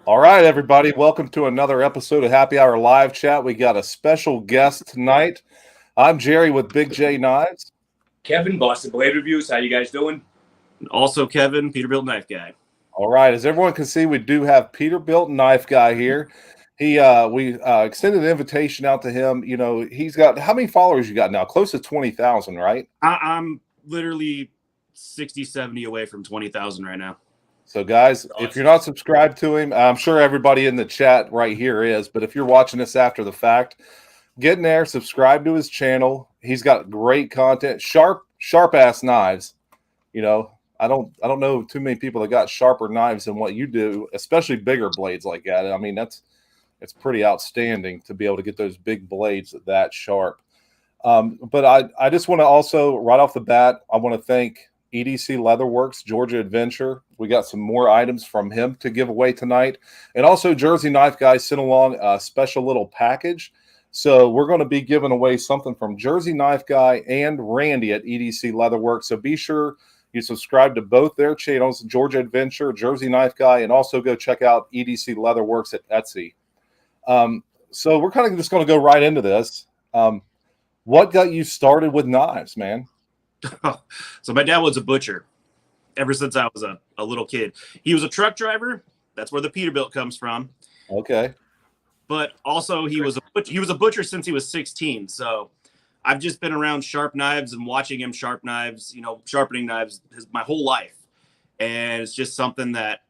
All right, everybody. Welcome to another episode of Happy Hour Live Chat. We got a special guest tonight. I'm Jerry with Big J Knives. Kevin, Boston Blade Reviews. How you guys doing? Also, Kevin, Peterbiltknifeguy. All right, as everyone can see, we do have Peterbiltknifeguy here. We extended an invitation out to him. You know, he's got how many followers you got now? Close to 20,000, right? I'm literally 60, 70 away from 20,000 right now. So, guys, if you're not subscribed to him, I'm sure everybody in the chat right here is. But if you're watching this after the fact, get in there, subscribe to his channel. He's got great content, sharp ass knives. You know, I don't know too many people that got sharper knives than what you do, especially bigger blades like that. I mean, it's pretty outstanding to be able to get those big blades that sharp. But I just want to also, right off the bat, I want to thank EDC Leatherworks, Georgia Adventure. We got some more items from him to give away tonight. And also Jersey Knife Guy sent along a special little package. So we're going to be giving away something from Jersey Knife Guy and Randy at EDC Leatherworks. So be sure you subscribe to both their channels, Georgia Adventure, Jersey Knife Guy, and also go check out EDC Leatherworks at Etsy. So we're kind of just going to go right into this. What got you started with knives, man? So my dad was a butcher ever since I was a little kid. He was a truck driver. That's where the Peterbilt comes from. Okay. But also he was a butcher since he was 16. So I've just been around sharp knives and watching him sharp knives, you know, sharpening knives my whole life. And it's just something that,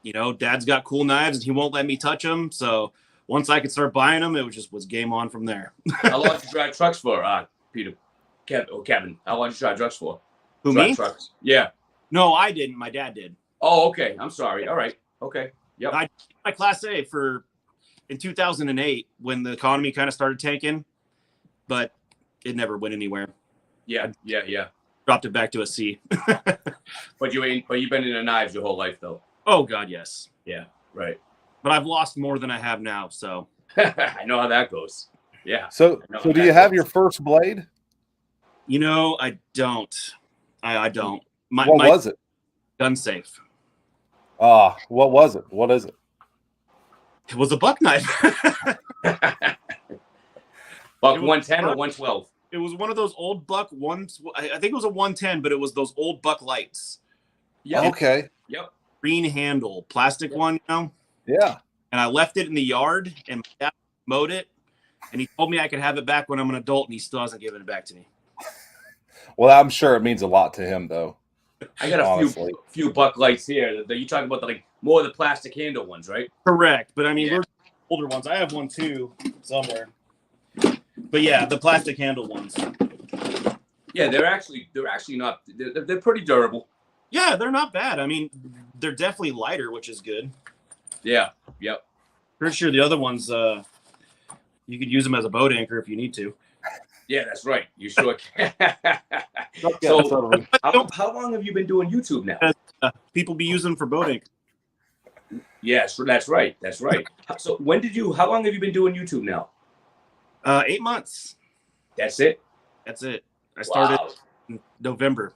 you know, Dad's got cool knives and he won't let me touch them. So once I could start buying them, it was game on from there. How long did you drive trucks for, Peter? Kevin, how long did you drive trucks for? Who, me? Trucks. Yeah. No, I didn't. My dad did. Oh, okay. I'm sorry. All right. Okay. Yep. I did my Class A in 2008 when the economy kind of started tanking, but it never went anywhere. Yeah. Dropped it back to a C. But you've been into knives your whole life, though. Oh God, yes. Yeah. Right. But I've lost more than I have now, so I know how that goes. Yeah. So do you have your first blade? You know, I don't. I don't. What was it? Gun safe. What was it? What is it? It was a buck knife. Buck 110 or 112? It was one of those old buck ones. I think it was a 110, but it was those old buck lights. Yeah. Okay. Yep. Green handle, plastic one, you know? Yeah. And I left it in the yard and my dad mowed it. And he told me I could have it back when I'm an adult, and he still hasn't given it back to me. Well, I'm sure it means a lot to him, though. I got a few buck lights here. You talking about more of the plastic handle ones, right? Correct, but I mean, we're older ones. I have one too somewhere. But yeah, the plastic handle ones. Yeah, they're actually not. They're pretty durable. Yeah, they're not bad. I mean, they're definitely lighter, which is good. Yeah. Yep. Pretty sure the other ones, you could use them as a boat anchor if you need to. Yeah, that's right. You sure can. So, how long have you been doing YouTube now? People be using them for boat anchor. Yes, that's right. That's right. So how long have you been doing YouTube now? 8 months. That's it? That's it. I started in November.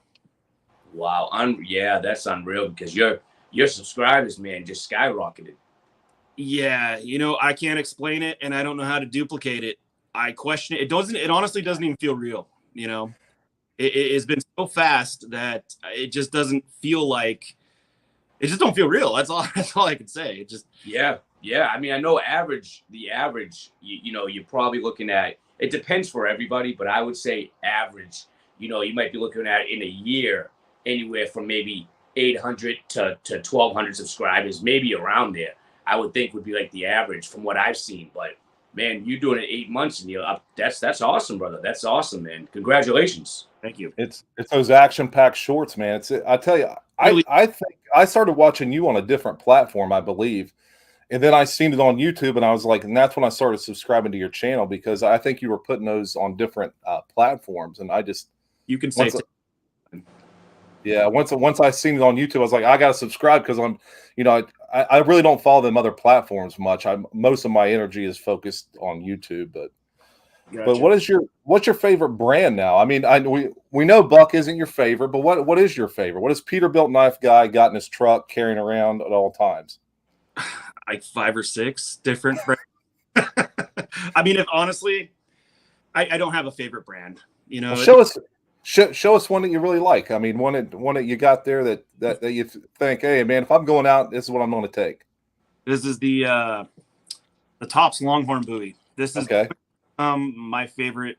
Wow. Yeah, that's unreal because your subscribers, man, just skyrocketed. Yeah, you know, I can't explain it and I don't know how to duplicate it. I question it. It honestly doesn't even feel real, you know. It has been so fast that it just doesn't feel like it just don't feel real. That's all I can say. It just Yeah. I mean, I know the average, you know, you're probably looking at, it depends for everybody, but I would say average, you know, you might be looking at in a year anywhere from maybe 800 to 1,200 subscribers, maybe around there. I would think would be like the average from what I've seen. But man, you're doing it 8 months and you're up. That's awesome, brother. That's awesome, man. Congratulations. Thank you. it's those action-packed shorts, man. I tell you, I think I started watching you on a different platform, I believe. And then I seen it on YouTube, and I was like, and that's when I started subscribing to your channel because I think you were putting those on different platforms. And I just You can say once I seen it on YouTube, I was like, I got to subscribe because I'm, you know, I really don't follow them other platforms much. Most of my energy is focused on YouTube, but Gotcha. But what's your favorite brand now? I mean, we know Buck isn't your favorite, but what is your favorite? What has Peterbiltknifeguy got in his truck carrying around at all times? like 5 or 6 different brands. I mean, if honestly, I don't have a favorite brand. You know, well, show us one that you really like. I mean, one that you got there that you think, hey man, if I'm going out, this is what I'm going to take. This is the Tops Longhorn buoy. This is okay. My favorite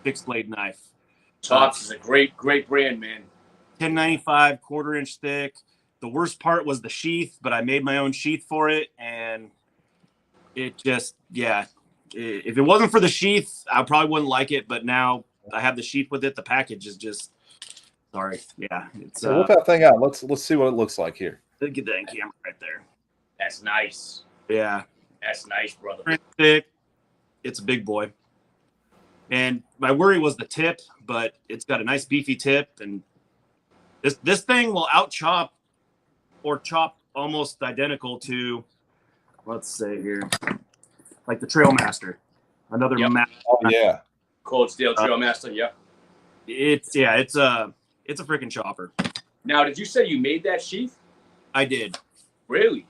fixed blade knife. Tops is a great brand, man. 1095, 1/4 inch thick. The worst part was the sheath, but I made my own sheath for it, and it just, yeah. If it wasn't for the sheath, I probably wouldn't like it. But now I have the sheath with it. The package is just, sorry, yeah. It's whip that thing out. Let's see what it looks like here. Get that in camera right there. That's nice. Yeah, that's nice, brother. Thick. It's a big boy. And my worry was the tip, but it's got a nice beefy tip, and this thing will out chop or chop almost identical to, let's say here, like the Trailmaster, another map. Oh yeah, Cold Steel Trailmaster. Yeah, it's a freaking chopper. Now, did you say you made that sheath? I did. Really?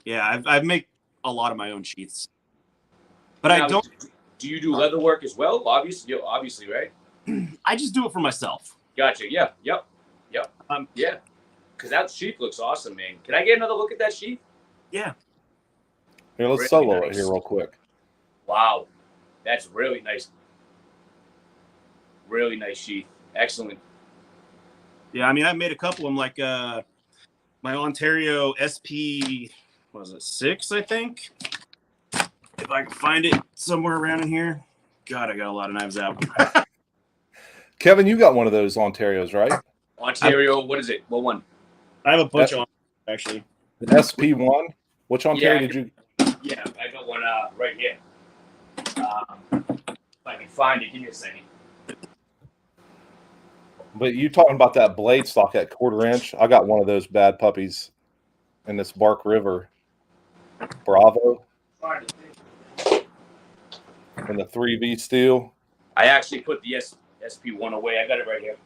Yeah, I've made a lot of my own sheaths, but now, I don't. Do you do leather work as well? Obviously, right? I just do it for myself. Gotcha. Yeah. Yep. Yeah. Because that sheath looks awesome, man. Can I get another look at that sheath? Yeah. Here, let's solo it here real quick. Wow, that's really nice. Really nice sheath. Excellent. Yeah, I mean, I made a couple of them, like my Ontario SP, what was it, 6, I think? If I can find it somewhere around in here. God, I got a lot of knives out. Kevin, you got one of those Ontarios, right? Ontario, what is it? What one? I have a bunch on, actually. The SP1? Which Ontario did you? Yeah, I got one right here. If I can find it, give me a second. But you talking about that blade stock at 1/4 inch? I got one of those bad puppies in this Bark River. Bravo. And the 3V steel. I actually put the SP1 away. I got it right here.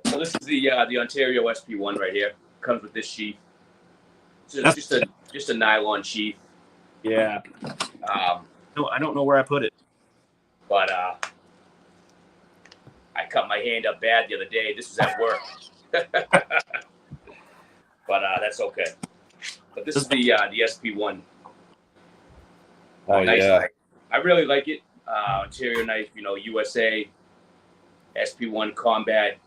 So this is the Ontario SP1 right here. Comes with this sheath. So it's just a nylon sheath. Yeah. No, I don't know where I put it. But I cut my hand up bad the other day. This was at work. But that's okay. But this is the SP1. Oh, nice yeah. knife. I really like it. Ontario knife, USA, SP1 Combat.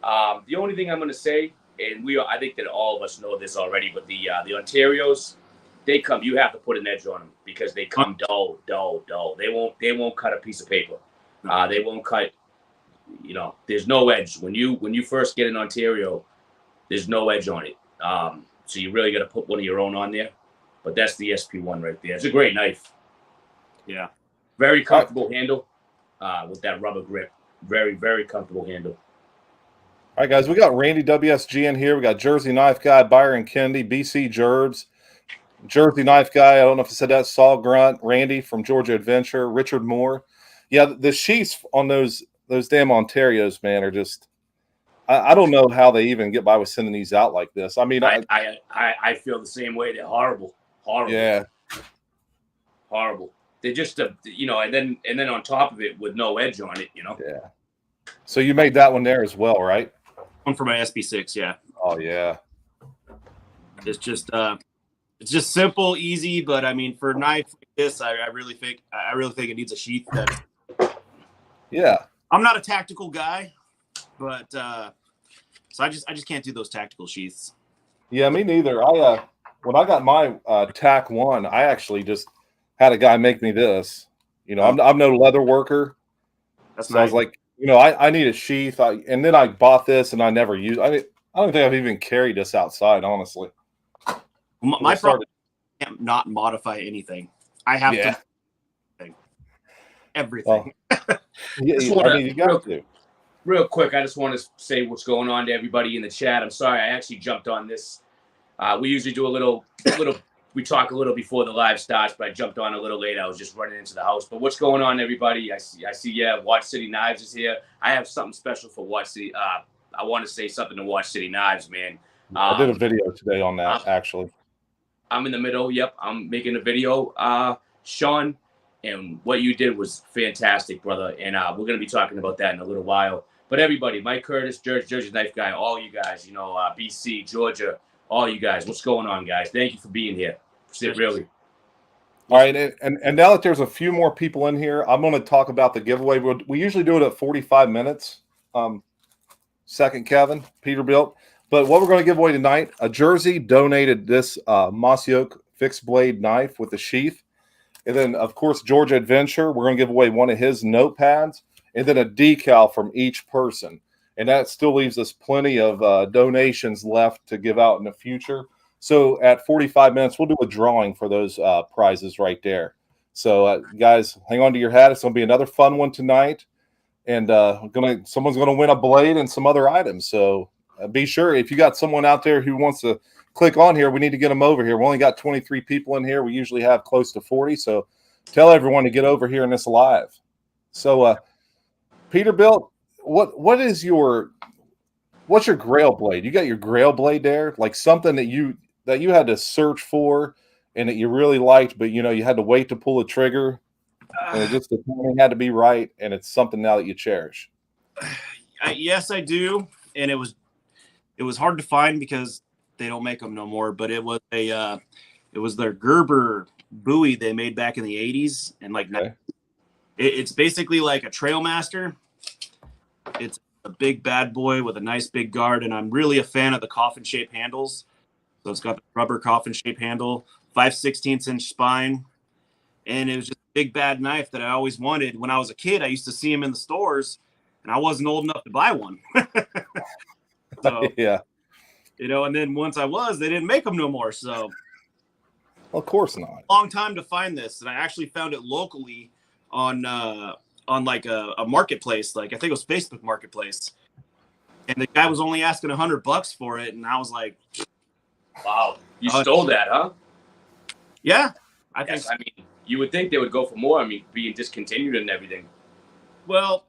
The only thing I'm going to say, and I think that all of us know this already, but the Ontarios, you have to put an edge on them because they come dull. They won't cut a piece of paper. They won't cut, there's no edge. When you first get an Ontario, there's no edge on it. So you really got to put one of your own on there. But that's the SP1 right there. It's a great knife. Yeah. Very comfortable handle with that rubber grip. Very, very comfortable handle. All right, guys, we got Randy WSG in here. We got Jersey Knife Guy, Byron Kennedy, BC Gerbs, Jersey Knife Guy. I don't know if I said that. Saul Grunt, Randy from Georgia Adventure, Richard Moore. Yeah, the sheaths on those damn Ontarios, man, are just. I don't know how they even get by with sending these out like this. I mean, I feel the same way. They're horrible. Yeah. Horrible. They're just and then on top of it with no edge on it. Yeah. So you made that one there as well, right? One for my SB6, yeah. Oh yeah. It's just simple, easy, but I mean, for a knife like this, I really think it needs a sheath. Yeah. I'm not a tactical guy, but so I just can't do those tactical sheaths. Yeah, me neither. When I got my TAC 1, I actually just had a guy make me this. I'm no leather worker. That's nice. I was like, I need a sheath. And then I bought this and I never used. I don't think I've even carried this outside, honestly. My problem is I can't not modify anything. I have to everything. You got to. Real quick, I just want to say what's going on to everybody in the chat. I'm sorry, I actually jumped on this. We usually do a little. We talk a little before the live starts, but I jumped on a little late. I was just running into the house. But what's going on, everybody? I see. Yeah, Watch City Knives is here. I have something special for Watch City. I want to say something to Watch City Knives, man. I did a video today on that, actually. I'm in the middle. Yep, I'm making a video, Sean, and what you did was fantastic, brother. And we're gonna be talking about that in a little while. But everybody, Mike Curtis, Jersey Knife Guy, all you guys, BC, Georgia, all you guys, what's going on, guys? Thank you for being here. Really. All right, and now that there's a few more people in here, I'm going to talk about the giveaway. We usually do it at 45 minutes. Second, Kevin, Peterbilt. But what we're going to give away tonight, a Jersey donated this Mossy Oak fixed blade knife with a sheath. And then, of course, Georgia Adventure, we're going to give away one of his notepads and then a decal from each person. And that still leaves us plenty of donations left to give out in the future. So at 45 minutes, we'll do a drawing for those prizes right there. So, guys, hang on to your hat. It's going to be another fun one tonight. And someone's going to win a blade and some other items. So be sure, if you got someone out there who wants to click on here, we need to get them over here. We only got 23 people in here. We usually have close to 40. So tell everyone to get over here in this live. So, Peterbilt, what's your Grail Blade? You got your Grail Blade there, like something that you had to search for and that you really liked, but you had to wait to pull the trigger, and the timing had to be right, and it's something now that you cherish. Yes, I do, and it was hard to find because they don't make them no more. But it was their Gerber buoy they made back in the 80s, and it's basically like a Trailmaster. It's a big bad boy with a nice big guard, and I'm really a fan of the coffin shape handles. So it's got the rubber coffin shape handle, 5/16 inch spine, and it was just a big bad knife that I always wanted. When I was a kid, I used to see them in the stores, and I wasn't old enough to buy one. So yeah, and then once I was, they didn't make them no more. So of course not. Long time to find this, and I actually found it locally on like a marketplace, like I think it was Facebook Marketplace, and the guy was only asking $100 for it, and I was like, "Wow, you stole that, huh?" Yeah, I think. I mean, you would think they would go for more. I mean, being discontinued and everything. Well,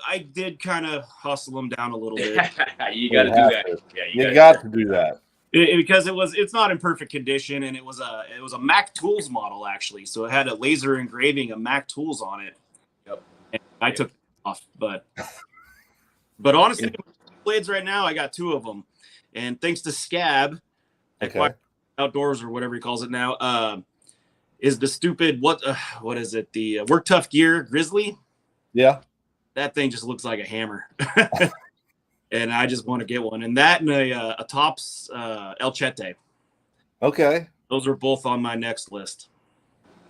I did kind of hustle them down a little bit. You got to do that. Yeah, you got to do that. Because it's not in perfect condition, and it was a Mac Tools model actually, so it had a laser engraving of Mac Tools on it. Yep. And I took it off, but honestly, blades right now I got 2 of them, and thanks to Scab, Outdoors or whatever he calls it now, is the stupid what is it, the Work Tough Gear Grizzly? Yeah, that thing just looks like a hammer. And I just want to get one. And that and a Tops El Chete. Okay. Those are both on my next list.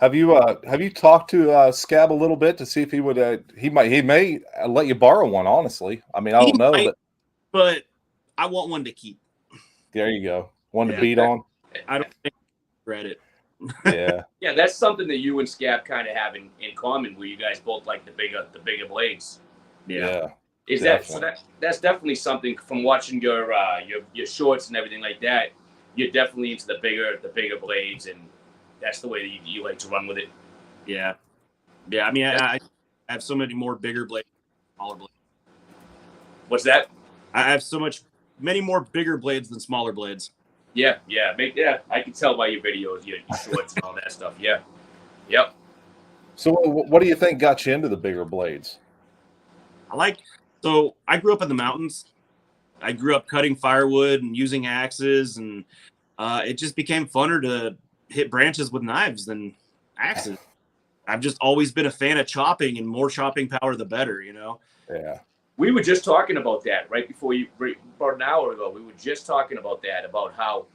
Have you talked to Scab a little bit to see if he would he may let you borrow one, honestly. I mean, I don't know, but I want one to keep. There you go. One to beat on. I don't think I regret it. Yeah. Yeah, that's something that you and Scab kind of have in common, where you guys both like the bigger blades. Yeah. Is definitely. That's definitely something from watching your shorts and everything like that. You're definitely into the bigger blades, and that's the way that you like to run with it. Yeah. I mean, I have so many more bigger blades, smaller blades. What's that? I have many more bigger blades than smaller blades. Yeah. I can tell by your videos, your shorts and all that stuff. Yeah. Yep. So, what do you think got you into the bigger blades? So I grew up in the mountains. I grew up cutting firewood and using axes, and it just became funner to hit branches with knives than axes. I've just always been a fan of chopping, and more chopping power, the better, Yeah. We were just talking about that right before about an hour ago. We were just talking about that, about how,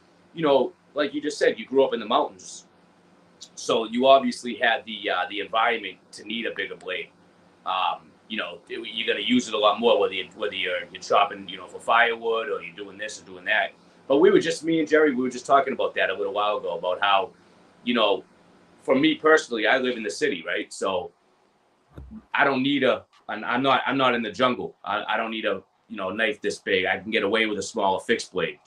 like you just said, you grew up in the mountains. So you obviously had the environment to need a bigger blade. You're going to use it a lot more, whether you're chopping, for firewood, or you're doing this or doing that. But me and Jerry, we were just talking about that a little while ago, about how, for me personally, I live in the city, right? So I don't need I'm not in the jungle. I don't need a knife this big. I can get away with a smaller fixed blade.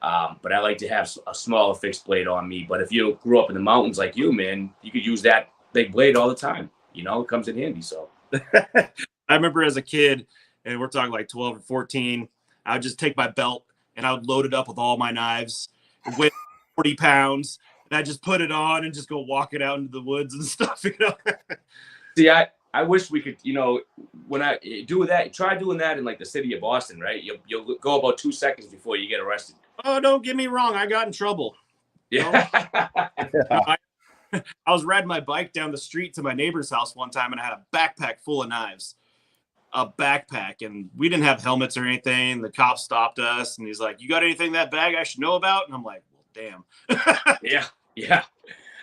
But I like to have a smaller fixed blade on me. But if you grew up in the mountains like you, man, you could use that big blade all the time. It comes in handy. So I remember as a kid, and we're talking like 12 or 14, I would just take my belt and I would load it up with all my knives. It weighed 40 pounds, and I just put it on and just go walk it out into the woods and stuff. See, I wish we could, when I do that, try doing that in like the city of Boston, right? You'll go about 2 seconds before you get arrested. Oh, don't get me wrong. I got in trouble. Yeah. I was riding my bike down the street to my neighbor's house one time, and I had a backpack full of knives. A backpack, and we didn't have helmets or anything. The cop stopped us, and he's like, "You got anything in that bag I should know about?" And I'm like, "Well, damn." Yeah.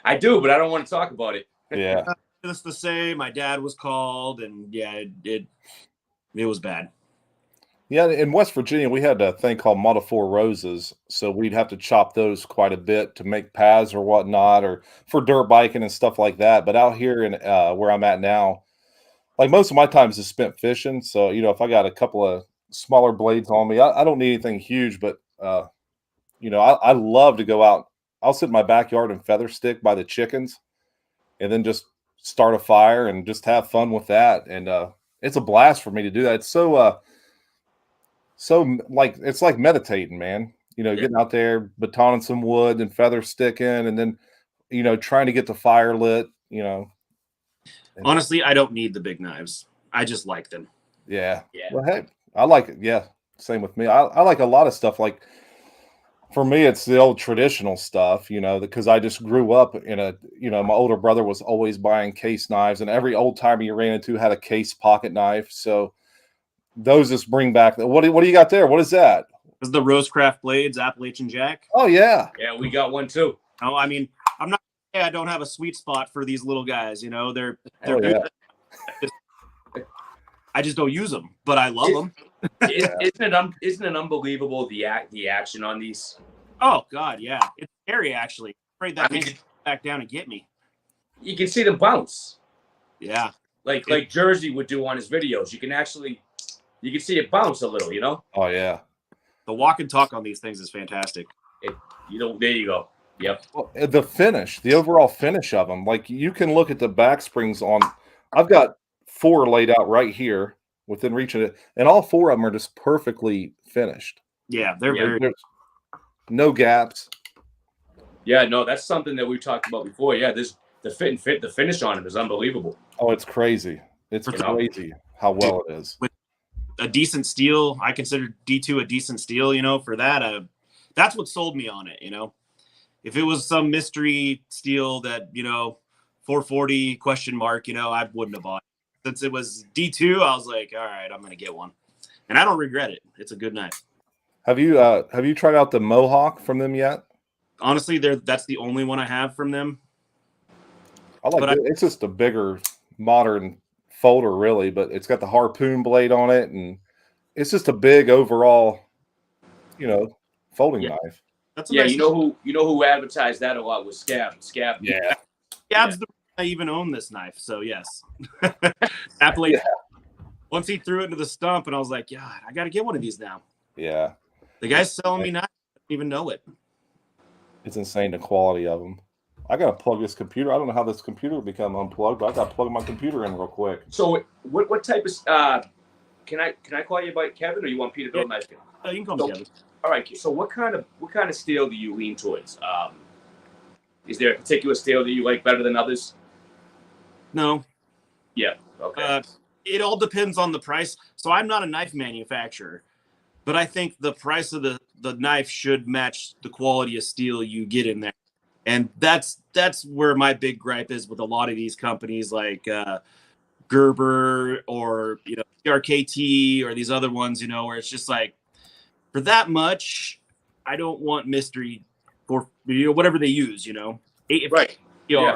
I do, but I don't want to talk about it. Yeah. It's the same. My dad was called, and yeah, it was bad. Yeah, in West Virginia, we had a thing called Model 4 roses, so we'd have to chop those quite a bit to make paths or whatnot, or for dirt biking and stuff like that. But out here in where I'm at now, like most of my time is spent fishing. So, if I got a couple of smaller blades on me, I don't need anything huge, but, I love to go out. I'll sit in my backyard and feather stick by the chickens and then just start a fire and just have fun with that. And it's a blast for me to do that. It's so like, it's like meditating, man, getting out there, batoning some wood and feather sticking, and then, trying to get the fire lit, Honestly, I don't need the big knives. I just like them. Yeah. Well, hey, I like it. Yeah. Same with me. I like a lot of stuff. Like, for me, it's the old traditional stuff, because I just grew up in my older brother was always buying case knives, and every old timer you ran into had a case pocket knife. So those just bring back what do you got there? What is that? This is the Rosecraft Blades Appalachian Jack. Oh, yeah. Yeah, we got one too. Oh, I mean, I'm not. I don't have a sweet spot for these little guys. They're Yeah. I just don't use them, but I love them. Isn't it unbelievable the action on these? Oh God, yeah, it's scary actually. I'm afraid that thing can back down and get me. You can see them bounce. Yeah, like Jersey would do on his videos. You can see it bounce a little. Oh, yeah. The walk and talk on these things is fantastic. There you go. Yep. Well, the overall finish of them, like you can look at the back springs on. I've got 4 laid out right here within reach of it, and all 4 of them are just perfectly finished. Yeah, there's no gaps. Yeah, no, that's something that we talked about before. Yeah, the finish on them is unbelievable. Oh, it's crazy. It's crazy how well it is. With a decent steel, I consider D2 a decent steel. For that, that's what sold me on it. If it was some mystery steel that 440 ? I wouldn't have bought it. Since it was D2, I was like, all right, I'm gonna get one, and I don't regret it. It's a good knife. Have you tried out the Mohawk from them yet? Honestly, that's the only one I have from them. I like it. It's just a bigger, modern folder, really, but it's got the Harpoon blade on it, and it's just a big overall, folding knife. That's nice. You know who advertised that a lot was Scab. Yeah. Scab's the reason I even own this knife. So yes, Appalachian. Yeah. Once he threw it into the stump, and I was like, "God, I got to get one of these now." Yeah. The guy's selling me knives. I don't even know it. It's insane the quality of them. I gotta plug this computer. I don't know how this computer will become unplugged, but I gotta plug my computer in real quick. So what type of can I call you by Kevin, or you want Peterbiltknifeguy? You can call me Kevin. All right. So what kind of steel do you lean towards? Is there a particular steel that you like better than others? No. Yeah. Okay. It all depends on the price. So I'm not a knife manufacturer, but I think the price of the knife should match the quality of steel you get in there. And that's where my big gripe is with a lot of these companies like Gerber or CRKT or these other ones, where it's just like, for that much, I don't want mystery for whatever they use, Right. Yeah.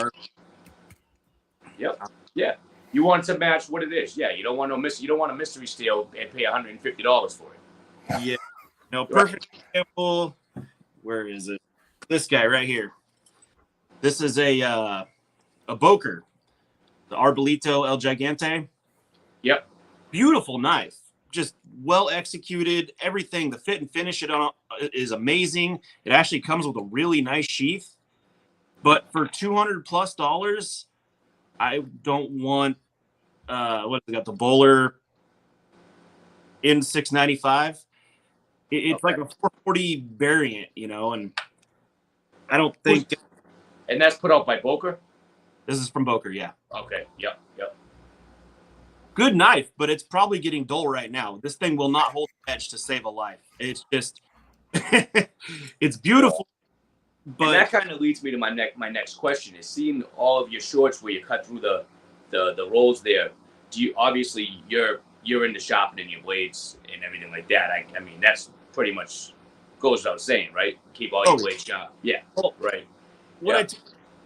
Yep. Yeah. You want to match what it is. Yeah. You don't want you don't want a mystery steel and pay $150 for it. Yeah. No, perfect example. Where is it? This guy right here. This is a Boker, the Arbolito El Gigante. Yep. Beautiful knife. Just well executed. Everything, the fit and finish is amazing. It actually comes with a really nice sheath. But for $200+, I don't want what they got, the Bowler in 695. It's like a 440 variant, you know, and I don't think. And that's put out by Boker? This is from Boker, yeah. Okay, yep. Good knife, but it's probably getting dull right now. This thing will not hold the edge to save a life. It's just, it's beautiful. But and that kind of leads me to my next question is seeing all of your shorts where you cut through the rolls there. Do you obviously you're into sharpening your blades and everything like that? I mean that's pretty much goes without saying, right? Keep all your blades sharp. Yeah, right. What I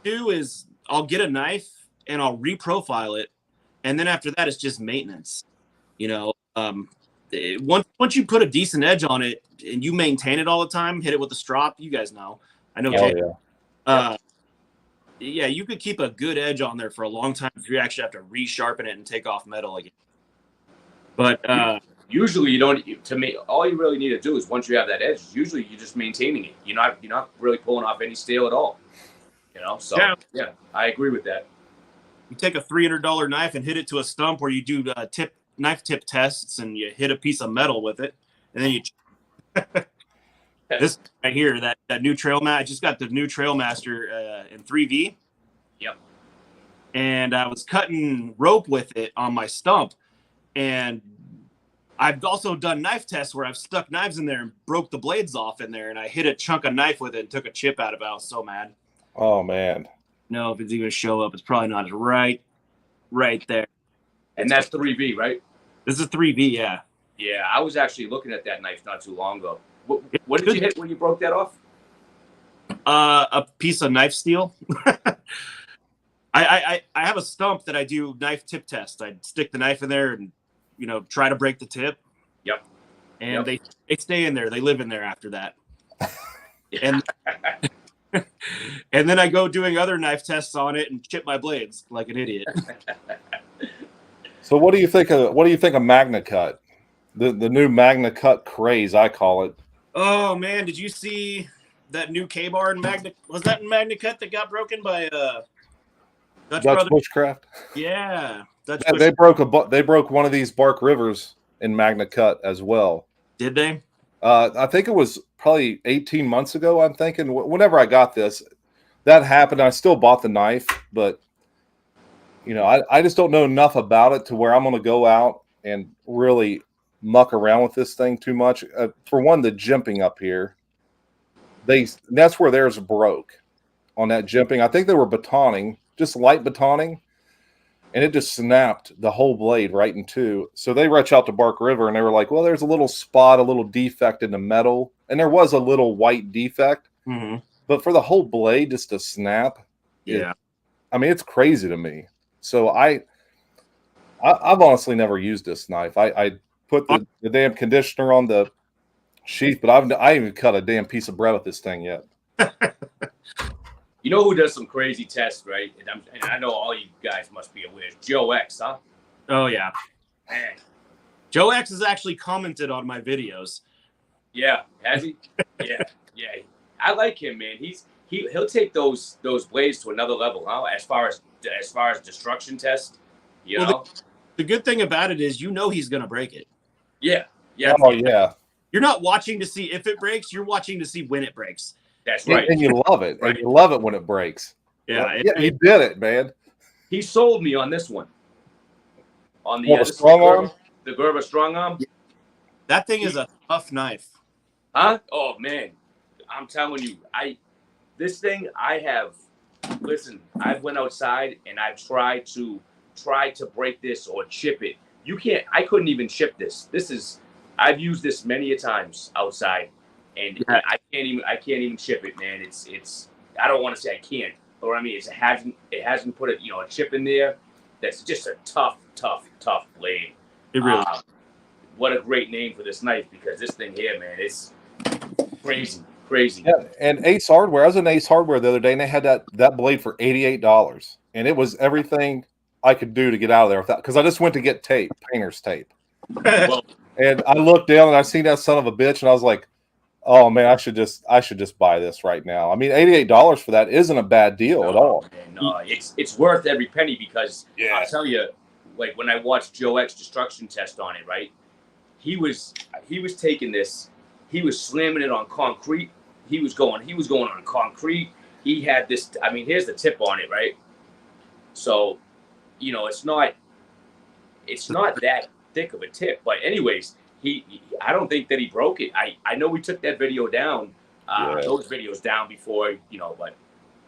do is I'll get a knife and I'll reprofile it, and then after that it's just maintenance. You know, once you put a decent edge on it and you maintain it all the time, hit it with a strop. You guys know. I know. Yeah, you could keep a good edge on there for a long time if you actually have to resharpen it and take off metal again. But usually you don't. To me, all you really need to do is once you have that edge, usually you're just maintaining it. You're not really pulling off any steel at all. You know, so yeah, I agree with that. You take a $300 knife and hit it to a stump where you do knife tip tests and you hit a piece of metal with it, and then you. This right here, that new Trailmaster. I just got the new Trailmaster in 3V. Yep. And I was cutting rope with it on my stump, and I've also done knife tests where I've stuck knives in there and broke the blades off in there, and I hit a chunk of knife with it and took a chip out of it. I was so mad. Oh man. No, if it's even going to show up, it's probably not right there. And that's 3V, right? This is 3V, yeah. Yeah, I was actually looking at that knife not too long ago. What did you hit when you broke that off? A piece of knife steel. I have a stump that I do knife tip tests. I stick the knife in there and, you know, try to break the tip. Yep. And they stay in there. They live in there after that. And and then I go doing other knife tests on it and chip my blades like an idiot. So what do you think of Magna Cut? The new Magna Cut craze, I call it. Oh man, did you see that new K-bar in Magna? Was that in Magna Cut that got broken by Dutch Bushcraft? Yeah, they broke one of these Bark Rivers in Magna Cut as well. Did they? I think it was probably 18 months ago. I'm thinking whenever I got this, that happened. I still bought the knife, but you know, I just don't know enough about it to where I'm going to go out and really muck around with this thing too much. For one, the jimping up here, that's where theirs broke on that jimping. I think they were batoning, just light batoning, and it just snapped the whole blade right in two. So they reached out to Bark River and they were like, well, there's a little spot, a little defect in the metal, and there was a little white defect, but for the whole blade just to snap, I mean, it's crazy to me. So I've honestly never used this knife. I put the damn conditioner on the sheath, but I haven't even cut a damn piece of bread with this thing yet. You know who does some crazy tests, right? And I know all you guys must be aware. Joe X, huh? Oh yeah, man. Joe X has actually commented on my videos. Yeah, has he? yeah. I like him, man. He'll take those blades to another level, huh? As far as destruction test, you know. The good thing about it is, you know, he's gonna break it. Yeah. Oh yeah. You're not watching to see if it breaks. You're watching to see when it breaks. That's right. And you love it. Right. And you love it when it breaks. Yeah. He did it, man. He sold me on this one. On the strong arm? The Gerber strong arm. That thing is a tough knife. Huh? Oh man. I'm telling you, I've went outside and I've tried to break this or chip it. I couldn't even chip this. I've used this many a times outside, and I can't even chip it, man. It's I don't want to say I can't, or I mean it hasn't put a chip in there. That's just a tough blade. It really. What a great name for this knife, because this thing here, man, it's crazy. Yeah, and Ace Hardware. I was in Ace Hardware the other day, and they had that blade for $88, and it was everything I could do to get out of there without, because I just went to get tape, painter's tape. Well, and I looked down and I seen that son of a bitch, and I was like, "Oh man, I should just buy this right now." I mean, $88 for that isn't a bad deal at all. Man, no, it's worth every penny, because I'll tell you, like when I watched Joe X destruction test on it, right? He was taking this. he was slamming it on concrete. He was going on concrete. He had this. I mean, here's the tip on it, right? So, you know, it's not that thick of a tip. But anyways, I don't think that he broke it. I know we took that video down, those videos down before, you know, but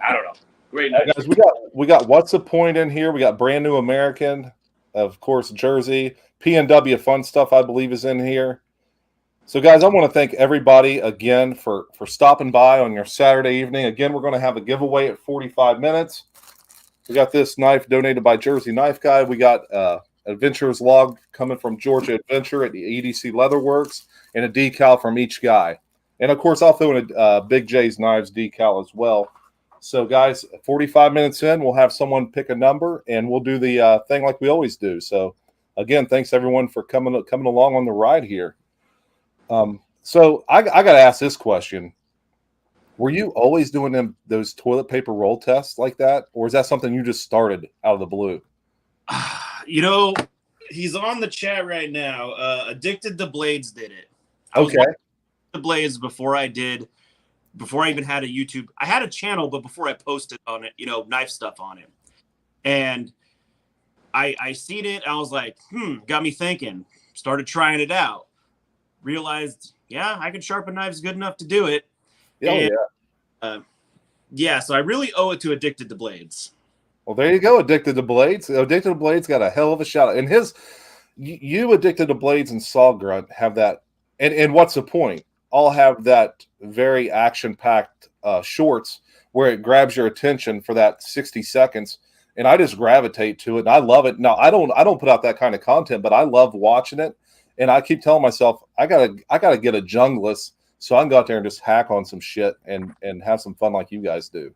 I don't know. Great night. Guys, we got What's the Point in here. We got Brand New American, of course, Jersey. PNW Fun Stuff, I believe, is in here. So, guys, I want to thank everybody again for stopping by on your Saturday evening. Again, we're going to have a giveaway at 45 minutes. We got this knife donated by Jersey Knife Guy. We got Adventurer's Log coming from Georgia Adventure at the EDC Leatherworks, and a decal from each guy. And, of course, I'll throw in a BigJ's Knives decal as well. So, guys, 45 minutes in, we'll have someone pick a number, and we'll do the thing like we always do. So, again, thanks, everyone, for coming along on the ride here. So I got to ask this question. Were you always doing those toilet paper roll tests like that? Or is that something you just started out of the blue? You know, he's on the chat right now. Addicted to Blades did it. Okay. The Blades before I even had a YouTube. I had a channel, but before I posted on it, you know, knife stuff on it. And I seen it. I was like, got me thinking. Started trying it out. Realized, yeah, I can sharpen knives good enough to do it. Yeah, so I really owe it to Addicted to Blades. Well, there you go, Addicted to Blades. Addicted to Blades got a hell of a shout out. And you Addicted to Blades and Saw Grunt have that. And What's the Point? All have that very action-packed shorts where it grabs your attention for that 60 seconds. And I just gravitate to it, and I love it. Now, I don't put out that kind of content, but I love watching it. And I keep telling myself, I gotta get a jungless so I can go out there and just hack on some shit and have some fun like you guys do.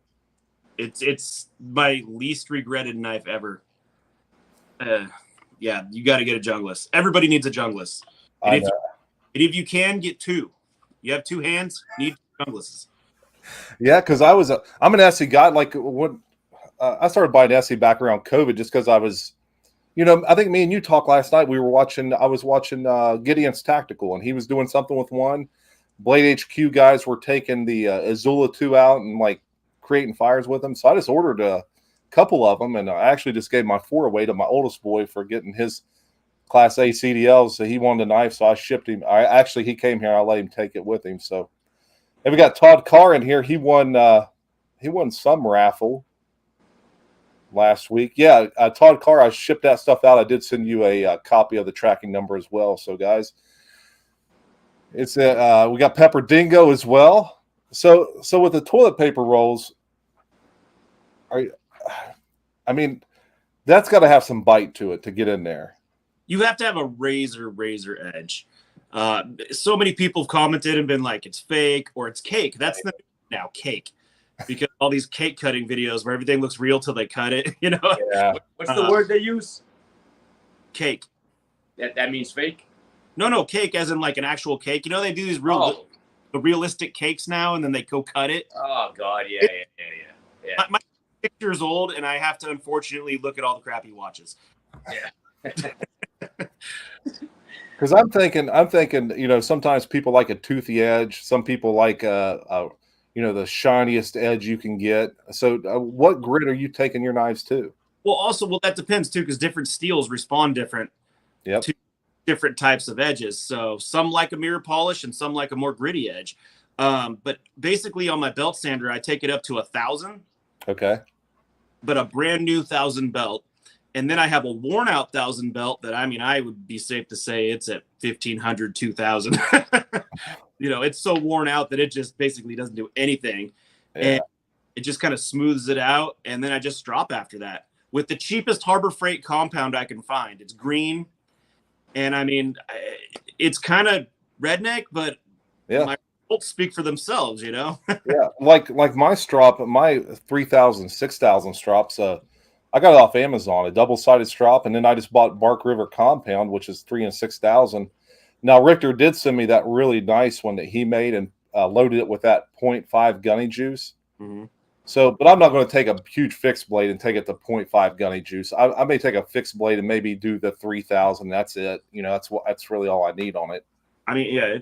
It's my least regretted knife ever. Yeah, you got to get a jungless. Everybody needs a jungless. And if you can, get two. You have two hands, need junglesses. Yeah, because I'm an Essie guy. Like when I started buying Essie back around COVID, just because I was. You know, I think me and you talked last night. I was watching Gideon's Tactical, and he was doing something with one. Blade HQ guys were taking the Azula 2 out and like creating fires with them. So I just ordered a couple of them, and I actually just gave my 4 away to my oldest boy for getting his Class A CDLs. So he wanted a knife, so I shipped him. He came here. I let him take it with him. So, and we got Todd Carr in here. He won some raffle last week. Yeah, Todd Carr, I shipped that stuff out. I did send you a copy of the tracking number as well. So, guys, it's we got Pepper Dingo as well. So with the toilet paper rolls, I mean, that's got to have some bite to it to get in there. You have to have a razor edge. So many people have commented and been like, it's fake or it's cake. That's the now cake. Because all these cake cutting videos where everything looks real till they cut it, you know. Yeah. What's the word they use? Cake. That means fake? No, cake as in like an actual cake. You know, they do these the realistic cakes now, and then they go cut it. Oh God, yeah. My 6 years old, and I have to unfortunately look at all the crap he watches. Yeah. Because I'm thinking, you know, sometimes people like a toothy edge. Some people like you know, the shiniest edge you can get. So what grit are you taking your knives to? Well, that depends too, because different steels respond different to different types of edges. So some like a mirror polish and some like a more gritty edge. But basically on my belt sander, I take it up to 1,000. Okay. But a brand new 1,000 belt. And then I have a worn out 1,000 belt that, I mean, I would be safe to say it's at 1,500, 2,000. You know, it's so worn out that it just basically doesn't do anything. Yeah. And it just kind of smooths it out. And then I just drop after that with the cheapest Harbor Freight compound I can find. It's green. And I mean, it's kind of redneck, but my bolts speak for themselves, you know? Yeah. Like my strop, my 3,000, 6,000 strops, I got it off Amazon, a double-sided strop, and then I just bought Bark River Compound, which is 3,000 and 6,000. Now, Richter did send me that really nice one that he made and loaded it with that 0.5 gunny juice. Mm-hmm. So, but I'm not going to take a huge fixed blade and take it to 0.5 gunny juice. I may take a fixed blade and maybe do the 3,000. That's it. You know, that's really all I need on it. I mean, yeah,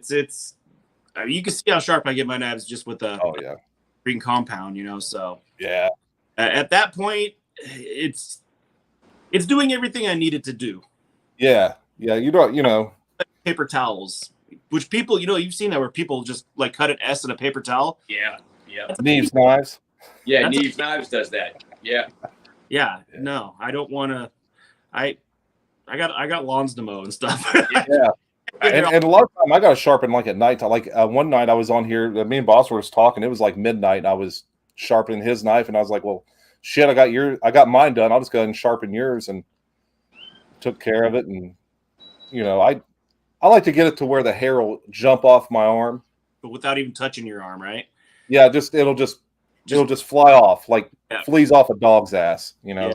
I mean, you can see how sharp I get my knives just with the green compound, so yeah. At that point, it's doing everything I needed to do. Yeah. You don't, paper towels, which people, you've seen that where people just like cut an S in a paper towel. Yeah. Neves knives. Yeah, Neves Knives does that. Yeah. No, I don't want to. I got lawns to mow and stuff. Yeah. And a lot of time I got to sharpen like at night. Like one night I was on here, me and Boss were talking. It was like midnight, and I was sharpening his knife, and I was like, "Well, shit, I got mine done. I'll just go ahead and sharpen yours," and took care of it. And I like to get it to where the hair will jump off my arm, but without even touching your arm, right? Yeah, it'll just fly off like fleas off a dog's ass. Yeah.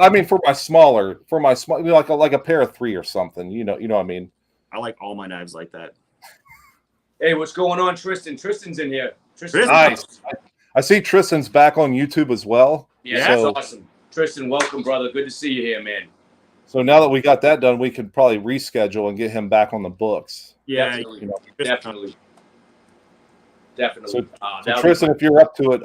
I mean, for my small, like a pair of 3 or something. You know what I mean. I like all my knives like that. Hey, what's going on, Tristan? Tristan's in here. Tristan, nice. I see Tristan's back on YouTube as well. Yeah, that's awesome. Tristan, welcome, brother. Good to see you here, man. So now that we got that done, we could probably reschedule and get him back on the books. Yeah, definitely. So Tristan, if you're up to it,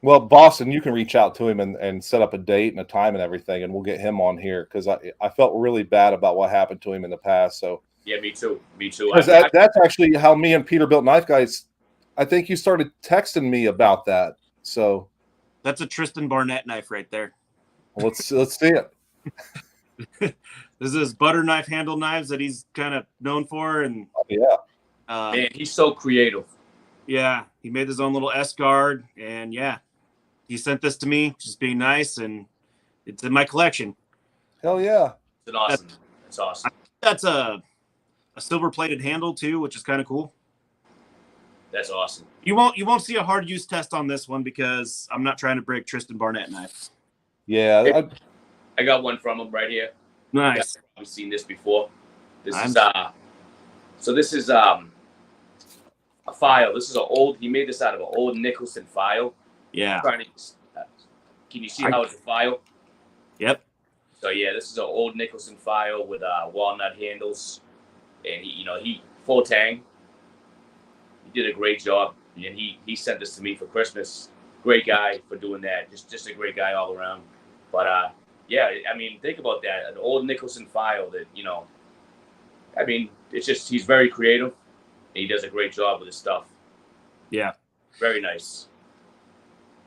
well, Boston, you can reach out to him and set up a date and a time and everything, and we'll get him on here because I felt really bad about what happened to him in the past. So yeah, me too. That's actually how me and Peterbiltknifeguy, I think you started texting me about that. So that's a Tristan Barnett knife right there. Well, let's see it. This is butter knife handle knives that he's kind of known for, and man, he's so creative. Yeah, he made his own little S guard, and he sent this to me, just being nice, and it's in my collection. Hell yeah! It's awesome. It's awesome. That's a silver plated handle too, which is kind of cool. That's awesome. You won't see a hard use test on this one because I'm not trying to break Tristan Barnett knife. Yeah, I got one from him right here. Nice. I've seen this before. This is a file. This is he made this out of an old Nicholson file. Yeah. Can you see how it's a file? Yep. So yeah, this is an old Nicholson file with walnut handles, and he full tang. He did a great job, and he sent this to me for Christmas. Great guy for doing that. Just a great guy all around. But yeah, I mean, think about that. An old Nicholson file that I mean, it's just he's very creative, and he does a great job with his stuff. Yeah. Very nice.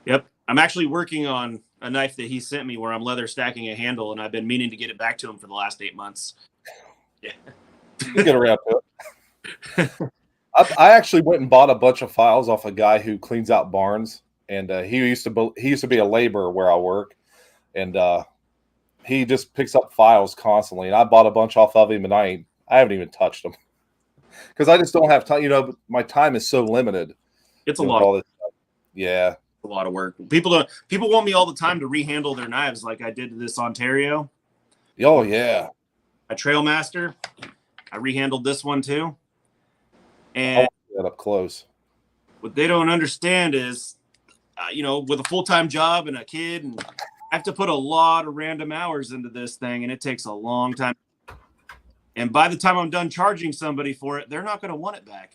Yep. I'm actually working on a knife that he sent me where I'm leather stacking a handle, and I've been meaning to get it back to him for the last 8 months. Yeah. We'll get around to it. I actually went and bought a bunch of files off a guy who cleans out barns, and he used to be a laborer where I work, and he just picks up files constantly. And I bought a bunch off of him, and I haven't even touched them because I just don't have time. My time is so limited. It's a lot. All this stuff. Yeah, a lot of work. People want me all the time to rehandle their knives, like I did to this Ontario. Oh yeah, a Trailmaster. I rehandled this one too. And that up close. What they don't understand is, with a full-time job and a kid, and I have to put a lot of random hours into this thing, and it takes a long time. And by the time I'm done charging somebody for it, they're not going to want it back.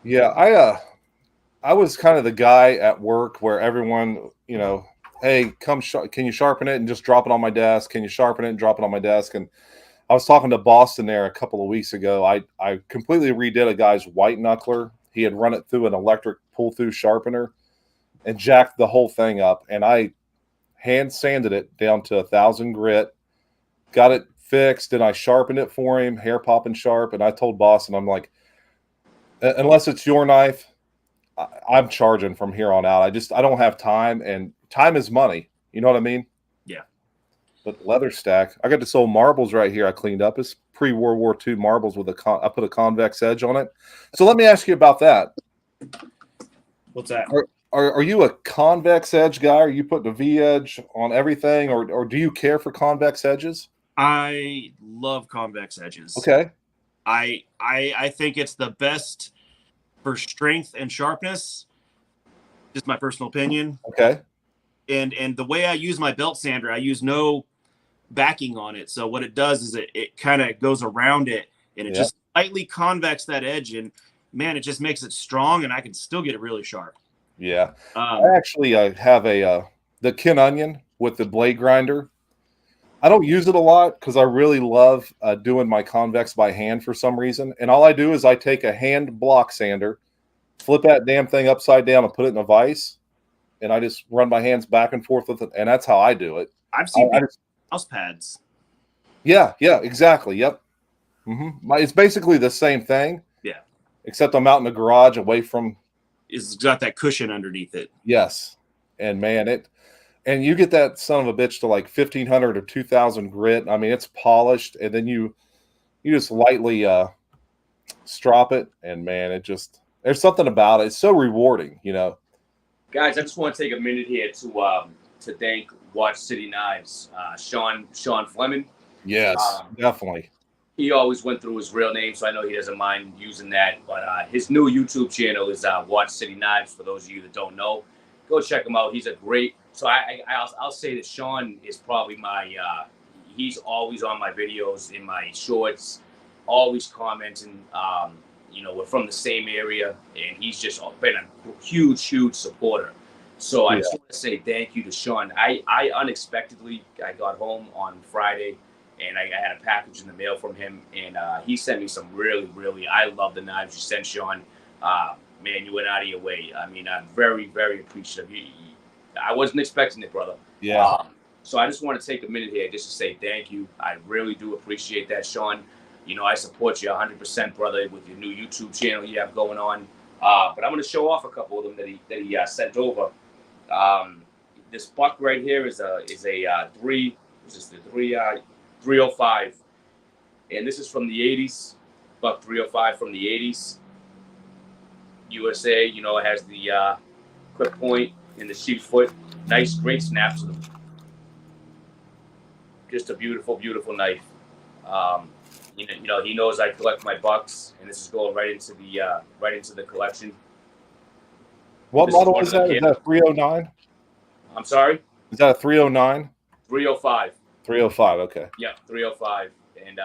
Yeah, I was kind of the guy at work where everyone, hey, can you sharpen it and just drop it on my desk? Can you sharpen it and drop it on my desk? And I was talking to Boston there a couple of weeks ago. I completely redid a guy's white knuckler. He had run it through an electric pull-through sharpener and jacked the whole thing up. And I hand sanded it down to 1,000 grit, got it fixed, and I sharpened it for him, hair popping sharp. And I told Boston, I'm like, unless it's your knife, I'm charging from here on out. I don't have time, and time is money. You know what I mean? Yeah. But leather stack, I got this old marbles right here I cleaned up. It's pre-World War II marbles with I put a convex edge on it. So let me ask you about that. What's that? Are you a convex edge guy? Are you putting a V edge on everything, or do you care for convex edges? I love convex edges. Okay. I think it's the best for strength and sharpness. Just my personal opinion. Okay. And the way I use my belt sander, I use no backing on it. So what it does is it kind of goes around it, and it just slightly convex that edge, and man, it just makes it strong, and I can still get it really sharp. Yeah. I actually have the Kin Onion with the blade grinder. I don't use it a lot because I really love doing my convex by hand for some reason. And all I do is I take a hand block sander, flip that damn thing upside down and put it in a vise, and I just run my hands back and forth with it. And that's how I do it. I've seen mouse pads. Yeah, exactly. Yep. It's basically the same thing. Yeah. Except I'm out in the garage away from. It's got that cushion underneath it. Yes. And man, and you get that son of a bitch to like 1,500 or 2,000 grit. I mean, it's polished, and then you just lightly strop it, and man, there's something about it. It's so rewarding, you know. Guys, I just want to take a minute here to thank Watch City Knives, Sean Fleming. Yes, definitely. He always went through his real name, so I know he doesn't mind using that. But his new YouTube channel is Watch City Knives. For those of you that don't know, go check him out. He's a great. So I'll say that Sean is probably my. He's always on my videos, in my shorts, always commenting. You know, we're from the same area, and he's just been a huge supporter. So I just want to say thank you to Sean. I unexpectedly got home on Friday, and I had a package in the mail from him, and he sent me some really, I love the knives you sent, Sean. Man, you went out of your way. I mean, I'm very, very appreciative. I wasn't expecting it, brother. Yeah. So I just want to take a minute here just to say thank you. I really do appreciate that, Sean. You know, I support you 100%, brother, with your new YouTube channel you have going on. But I'm going to show off a couple of them that he sent over. This buck right here is a 305, and this is from the 80s. Buck 305 from the 80s. USA, you know, it has the clip point in the sheep's foot. Nice, great snaps. Just a beautiful knife. You know, he knows I collect my bucks, and this is going right into the collection. What model is that? Is that a 309? I'm sorry? Is that a 309? 305. 305, okay. Yeah, 305. And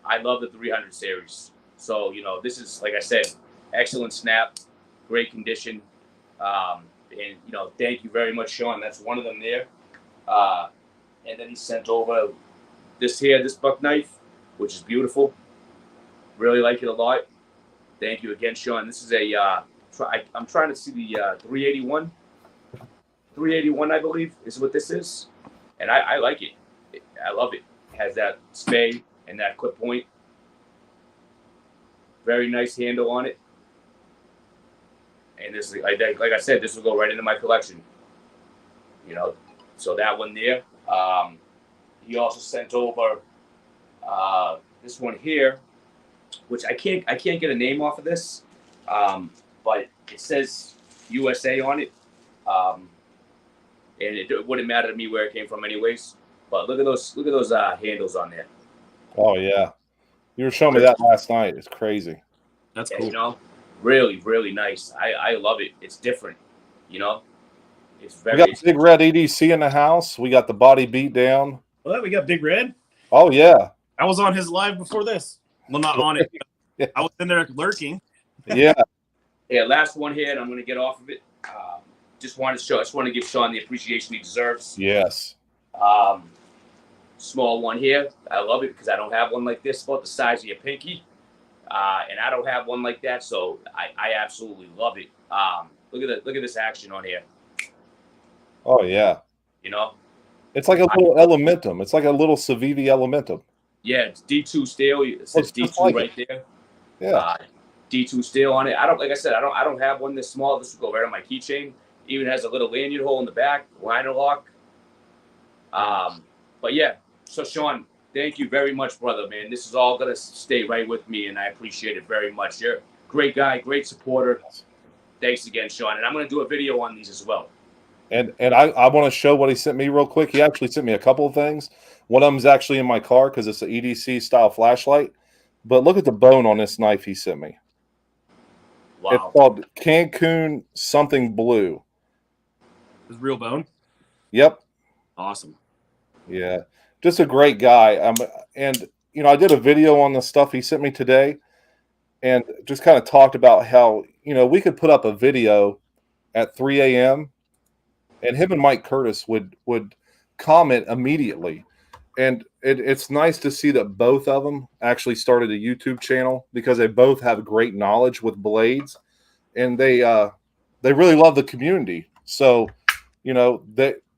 I love the 300 series. So, you know, this is, like I said, excellent snap, great condition. And, you know, thank you very much, Sean. That's one of them there. And then he sent over this buck knife, which is beautiful. Really like it a lot. Thank you again, Sean. This is I'm trying to see the 381. 381, I believe, is what this is. And I like it. I love it. It has that spay and that clip point. Very nice handle on it. And this, like I said, this will go right into my collection. You know, so that one there. He also sent over this one here, which I can't get a name off of this, but it says USA on it, and it wouldn't matter to me where it came from, anyways. But look at those handles on there. Oh yeah, you were showing me that last night. It's crazy. That's cool. You know, really nice. I love it. It's different. You know, it's very. We got Big Red EDC in the house. We got the body beat down. Well, we got Big Red. Oh yeah. I was on his live before this. Well, not on it. Yeah. I was in there lurking. Yeah. Yeah. Last one here, and I'm going to get off of it. Just want to give Sean the appreciation he deserves. Yes. Small one here. I love it because I don't have one like this, about the size of your pinky, and I don't have one like that, so I absolutely love it. Look at this action on here. Oh yeah. You know. It's like a little Elementum. It's like a little Civivi Elementum. Yeah, it's D2 steel. It says D2 like right there. Yeah. D2 steel on it. I don't have one this small. This will go right on my keychain. Even has a little lanyard hole in the back, liner lock. But yeah, so Sean, thank you very much, brother, man. This is all gonna stay right with me, and I appreciate it very much. You're a great guy, great supporter. Thanks again, Sean. And I'm gonna do a video on these as well. And I want to show what he sent me real quick. He actually sent me a couple of things. One of them is actually in my car because it's an EDC style flashlight. But look at the bone on this knife he sent me. Wow. It's called Cancun something blue. Is real bone? Yep. Awesome. Yeah. Just a great guy. And, you know, I did a video on the stuff he sent me today. and just kind of talked about how, we could put up a video at 3 a.m. and him and Mike Curtis would comment immediately. And it's nice to see that both of them actually started a YouTube channel, because they both have great knowledge with blades, and they really love the community. So,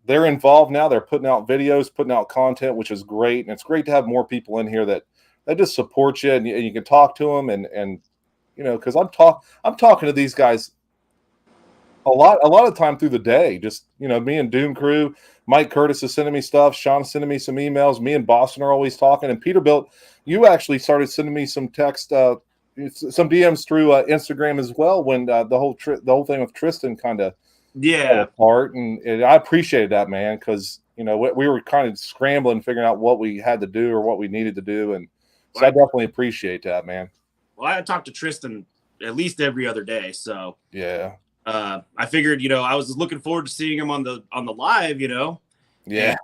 they're involved now. They're putting out videos, putting out content, which is great. And it's great to have more people in here that just support you, and you can talk to them. And because I'm talking to these guys a lot of time through the day. Just, me and Doom Crew, Mike Curtis is sending me stuff. Sean's sending me some emails. Me and Boston are always talking. And Peterbilt, you actually started sending me some text, some DMs through Instagram as well, when the whole thing with Tristan kind of fell apart. And I appreciated that, man, because we were kind of scrambling, figuring out what we had to do or what we needed to do, and so I definitely appreciate that, man. Well, I talk to Tristan at least every other day, so yeah. I figured, I was looking forward to seeing him on the live, Yeah. And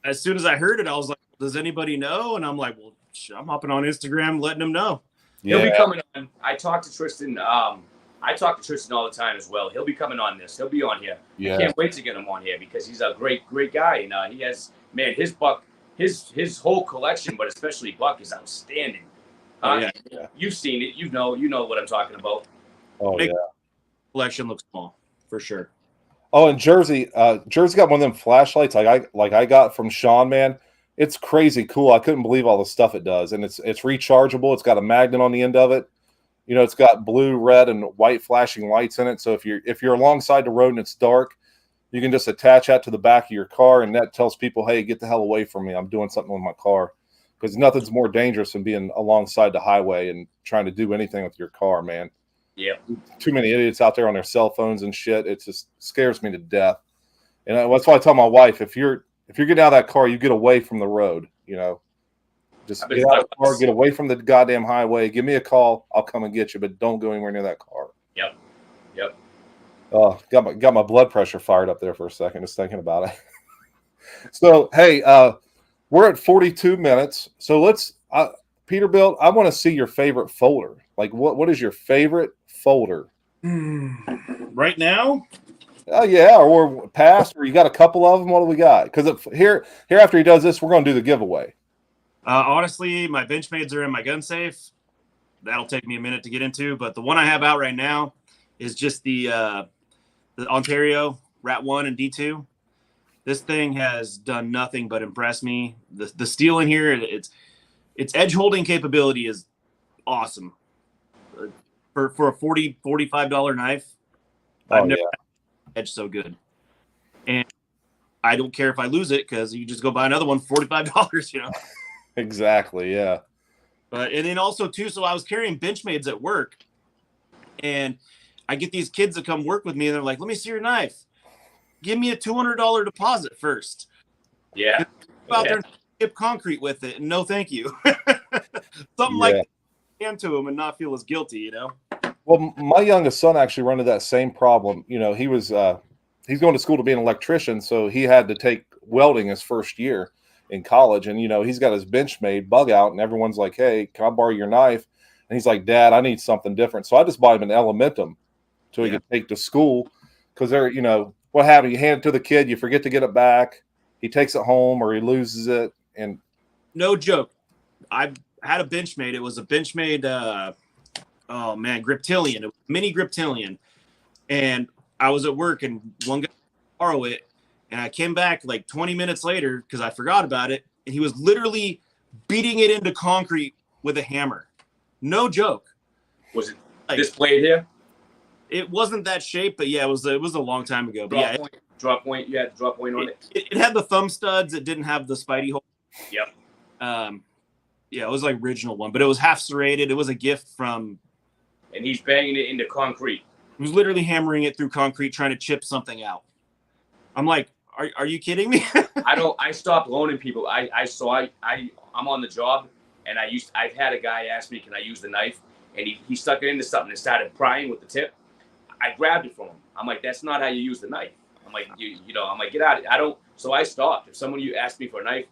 as soon as I heard it, I was like, does anybody know? And I'm like, well, I'm hopping on Instagram, letting him know. He'll be coming on. I talk to Tristan. I talk to Tristan all the time as well. He'll be coming on this. He'll be on here. Yeah. I can't wait to get him on here, because he's a great guy. And he has, man, his buck, his whole collection, but especially buck, is outstanding. You've seen it. You know what I'm talking about. Oh, yeah. Collection looks small for sure. Oh, and Jersey got one of them flashlights like I got from Sean, man. It's crazy cool. I couldn't believe all the stuff it does, and it's rechargeable. It's got a magnet on the end of it. It's got blue, red, and white flashing lights in it. So if you're alongside the road and it's dark, you can just attach that to the back of your car, and that tells people, hey, get the hell away from me. I'm doing something with my car, because nothing's more dangerous than being alongside the highway and trying to do anything with your car, man. Yeah. Too many idiots out there on their cell phones and shit. It just scares me to death. And that's why I tell my wife, if you're getting out of that car, you get away from the road, Just get out of the car, get away from the goddamn highway. Give me a call. I'll come and get you, but don't go anywhere near that car. Yep. Oh, got my blood pressure fired up there for a second, just thinking about it. So, hey, we're at 42 minutes. So let's, Peterbilt, I want to see your favorite folder. Like, what is your favorite folder? Right now? Oh, yeah, or past, or you got a couple of them. What do we got? Because here after he does this, we're going to do the giveaway. Honestly, my Benchmades are in my gun safe. That'll take me a minute to get into, but the one I have out right now is just the Ontario Rat 1 and D2. This thing has done nothing but impress me. The steel in here, its edge holding capability is awesome. For a $45 knife, I've never had edge so good. And I don't care if I lose it, because you just go buy another one for $45, Exactly, yeah. And then also too, so I was carrying Benchmades at work, and I get these kids that come work with me, and they're like, "Let me see your knife. Give me a $200 deposit first." Yeah. Go out there and skip concrete with it, and no, thank you. Something like that, hand to him and not feel as guilty, Well, my youngest son actually run into that same problem. He was he's going to school to be an electrician, so he had to take welding his first year in college, and he's got his Benchmade bug out, and everyone's like, "Hey, can I borrow your knife?" And he's like, "Dad, I need something different." So I just bought him an Elementum so he could take to school, because they're, what happened? You hand it to the kid, you forget to get it back, he takes it home or he loses it, and no joke, I had a Benchmade. It was a Benchmade Griptilian, a mini Griptilian, and I was at work, and one guy borrow it. And I came back like 20 minutes later because I forgot about it. And he was literally beating it into concrete with a hammer. No joke. Was it this blade here? It wasn't that shape, but yeah, it was a long time ago. But drop point. You had the drop point on it. It had the thumb studs. It didn't have the Spidey hole. Yep. It was like original one, but it was half serrated. It was a gift from. And he's banging it into concrete. He was literally hammering it through concrete, trying to chip something out. I'm like, are you kidding me? I stopped loaning people. I'm on the job, and I've had a guy ask me, can I use the knife? And he stuck it into something and started prying with the tip. I grabbed it from him. I'm like, that's not how you use the knife. I'm like, I'm like, get out of it. So I stopped. If someone asked me for a knife,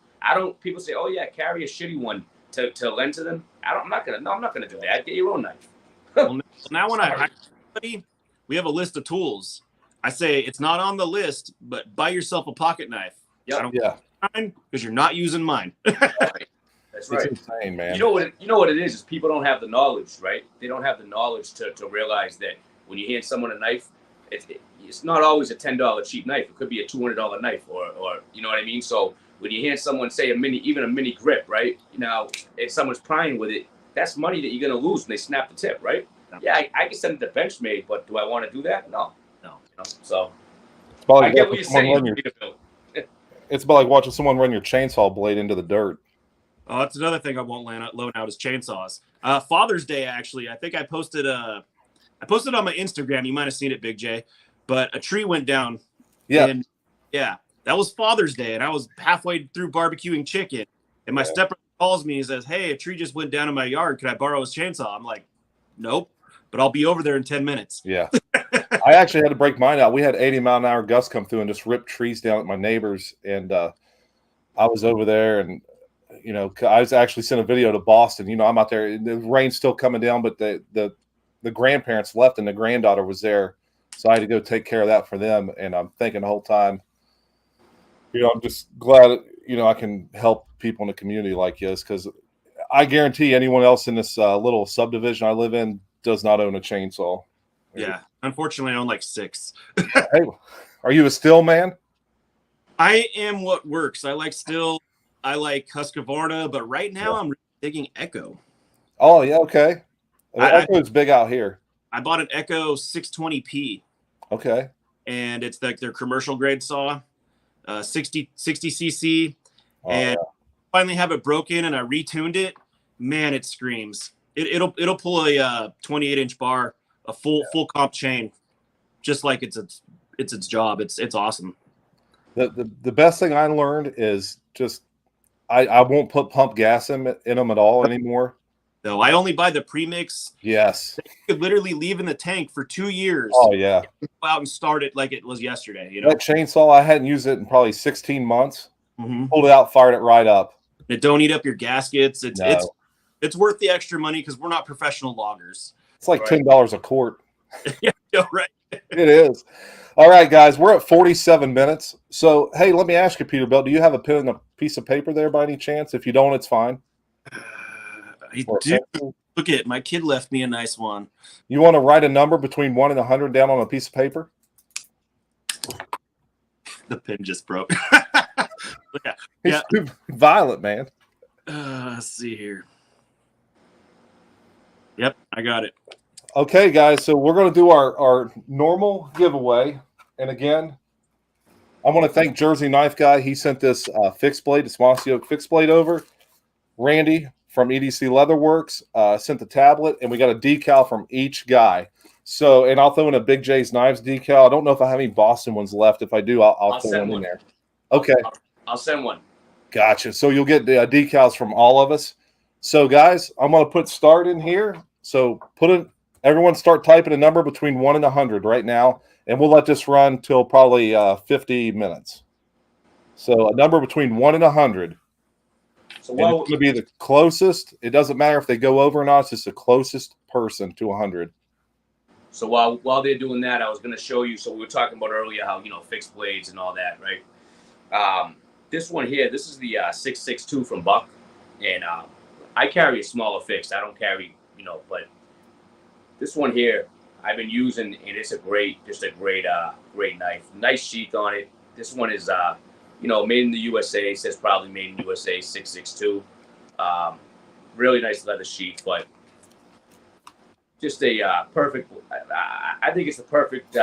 people say, oh yeah, carry a shitty one to lend to them. I'm not gonna do that. Get your own knife. Well, now when I hire somebody, we have a list of tools. I say it's not on the list, but buy yourself a pocket knife. Yep. I don't because you're not using mine. That's right. It's insane, man. You know what it is people don't have the knowledge, right? They don't have the knowledge to realize that when you hand someone a knife, it's not always a $10 cheap knife. It could be a $200 knife, or you know what I mean. So when you hand someone, say, even a mini grip, right? You know, if someone's prying with it, that's money that you're gonna lose when they snap the tip, right? Yeah, I can send it to Benchmade, but do I want to do that? No. You know, so I get what you're saying. It's about like watching someone run your chainsaw blade into the dirt. Oh, that's another thing I won't loan out is chainsaws. Father's Day, actually, I think I posted on my Instagram. You might have seen it, Big J, but a tree went down. Yeah. And yeah, that was Father's Day, and I was halfway through barbecuing chicken, and my stepbrother calls me and says, "Hey, a tree just went down in my yard. Could I borrow his chainsaw?" I'm like, "Nope, but I'll be over there in 10 minutes." Yeah. I actually had to break mine out. We had 80-mile-an-hour gusts come through and just ripped trees down at my neighbors, and I was over there, and you know, I was actually sent a video to Boston. You know, I'm out there. The rain's still coming down, but the grandparents left and the granddaughter was there, so I had to go take care of that for them. And I'm thinking the whole time, you know, I'm just glad, you know, I can help people in the community like this, because I guarantee anyone else in this little subdivision I live in does not own a chainsaw. Yeah, unfortunately, I own like 6. Hey, are you a still man? I am what works. I like Still. I like Husqvarna, but right now I'm digging Echo. Oh, yeah, okay. Echo's big out here. I bought an Echo 620p. Okay. And it's like their commercial grade saw, 60 cc. And finally have it broken, and I retuned it. Man, it screams. It'll pull a 28-inch bar, a full comp chain, just like it's its job. It's awesome. The best thing I learned is just I won't put pump gas in them at all anymore. No, I only buy the premix. Yes. You could literally leave in the tank for 2 years. Oh, yeah. Go out and start it like it was yesterday. You know, that chainsaw, I hadn't used it in probably 16 months. Mm-hmm. Pulled it out, fired it right up. It don't eat up your gaskets. It's worth the extra money because we're not professional loggers. It's like $10 a quart. Yeah, right. It is. All right, guys, we're at 47 minutes. So, hey, let me ask you, Peterbilt, do you have a pen and a piece of paper there by any chance? If you don't, it's fine. I do. Look at it. My kid left me a nice one. You want to write a number between 1 and 100 down on a piece of paper? The pen just broke. He's too violent, man. Let's see here. Yep, I got it. Okay, guys, so we're going to do our normal giveaway. And again, I want to thank Jersey Knife Guy. He sent this fixed blade, this mossy oak fixed blade over. Randy from EDC Leatherworks sent the tablet, and we got a decal from each guy. So, and I'll throw in a BigJ's Knives decal. I don't know if I have any Boston ones left. If I do, I'll throw one in there. Okay. I'll send one. Gotcha. So you'll get the decals from all of us. So, guys, I'm going to put start in here. So everyone start typing a number between 1 and 100 right now, and we'll let this run till probably 50 minutes. So a number between 1 and 100. So it's going to be the closest. It doesn't matter if they go over or not. It's just the closest person to 100. So while they're doing that, I was going to show you. So we were talking about earlier how, you know, fixed blades and all that, right? This one here, this is the 662 from Buck, and I carry a smaller fixed. I don't carry, you know, but this one here I've been using, and it's a great knife. Nice sheath on it. This one is you know, made in the USA. It says probably made in USA, 662. Really nice leather sheath, but just a perfect. I think it's the perfect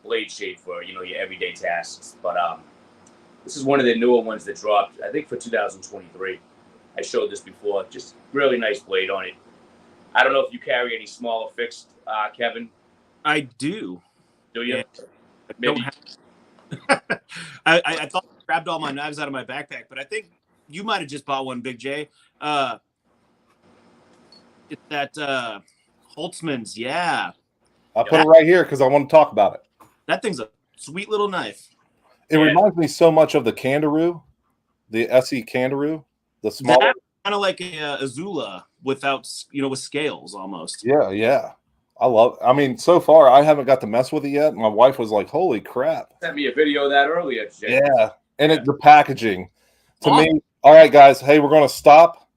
blade shape for, you know, your everyday tasks. But this is one of the newer ones that dropped, I think, for 2023. I showed this before. Just really nice blade on it. I don't know if you carry any smaller fixed, Kevin. I do. Do you? Yeah. Maybe. I thought I grabbed all my knives out of my backpack, but I think you might have just bought one, Big J. It's that Holtzman's, yeah. I'll put it right here because I want to talk about it. That thing's a sweet little knife. It reminds me so much of the Kangaroo, the SE Kangaroo, the smaller. Kind of like a Azula without, you know, with scales almost. Yeah, yeah. I mean, so far I haven't got to mess with it yet. My wife was like, "Holy crap!" Sent me a video of that earlier, Jay. Yeah, and the packaging to Awesome. me. All right, guys. Hey, we're going to stop.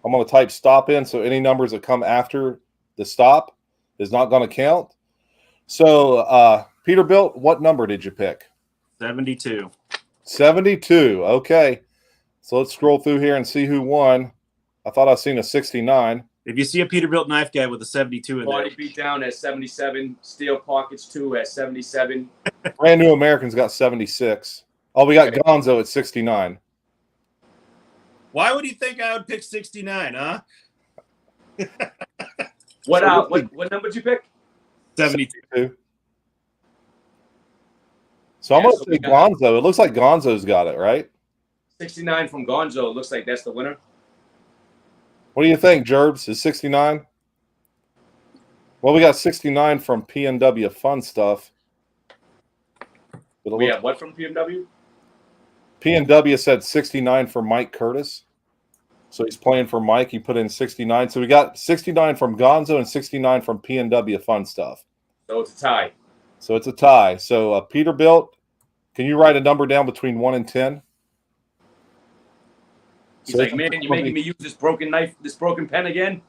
I'm going to type stop in, so any numbers that come after the stop is not going to count. So, Peterbilt, what number did you pick? 72. 72. Okay. So let's scroll through here and see who won. I thought I seen a 69. If you see a Peterbilt knife guy with a 72 in Body there, beat down at 77. Steel pockets too at 77. Brand New Americans got 76. Oh, we got Gonzo at 69. why would you think I would pick 69, huh? What number did you pick? 72. So I'm Yeah, going so to we say got- Gonzo. It looks like Gonzo's got it, right? 69 from Gonzo. Looks like that's the winner. What do you think, Jerbs? Is 69? Well, we got 69 from PNW Fun Stuff. We have what from BMW? PNW said 69 for Mike Curtis. So he's playing for Mike. He put in 69. So we got 69 from Gonzo and 69 from PNW Fun Stuff. So it's a tie. So it's a tie. So Peterbilt, can you write a number down between 1 and 10? He's like, man, you're making me use this broken knife, this broken pen again?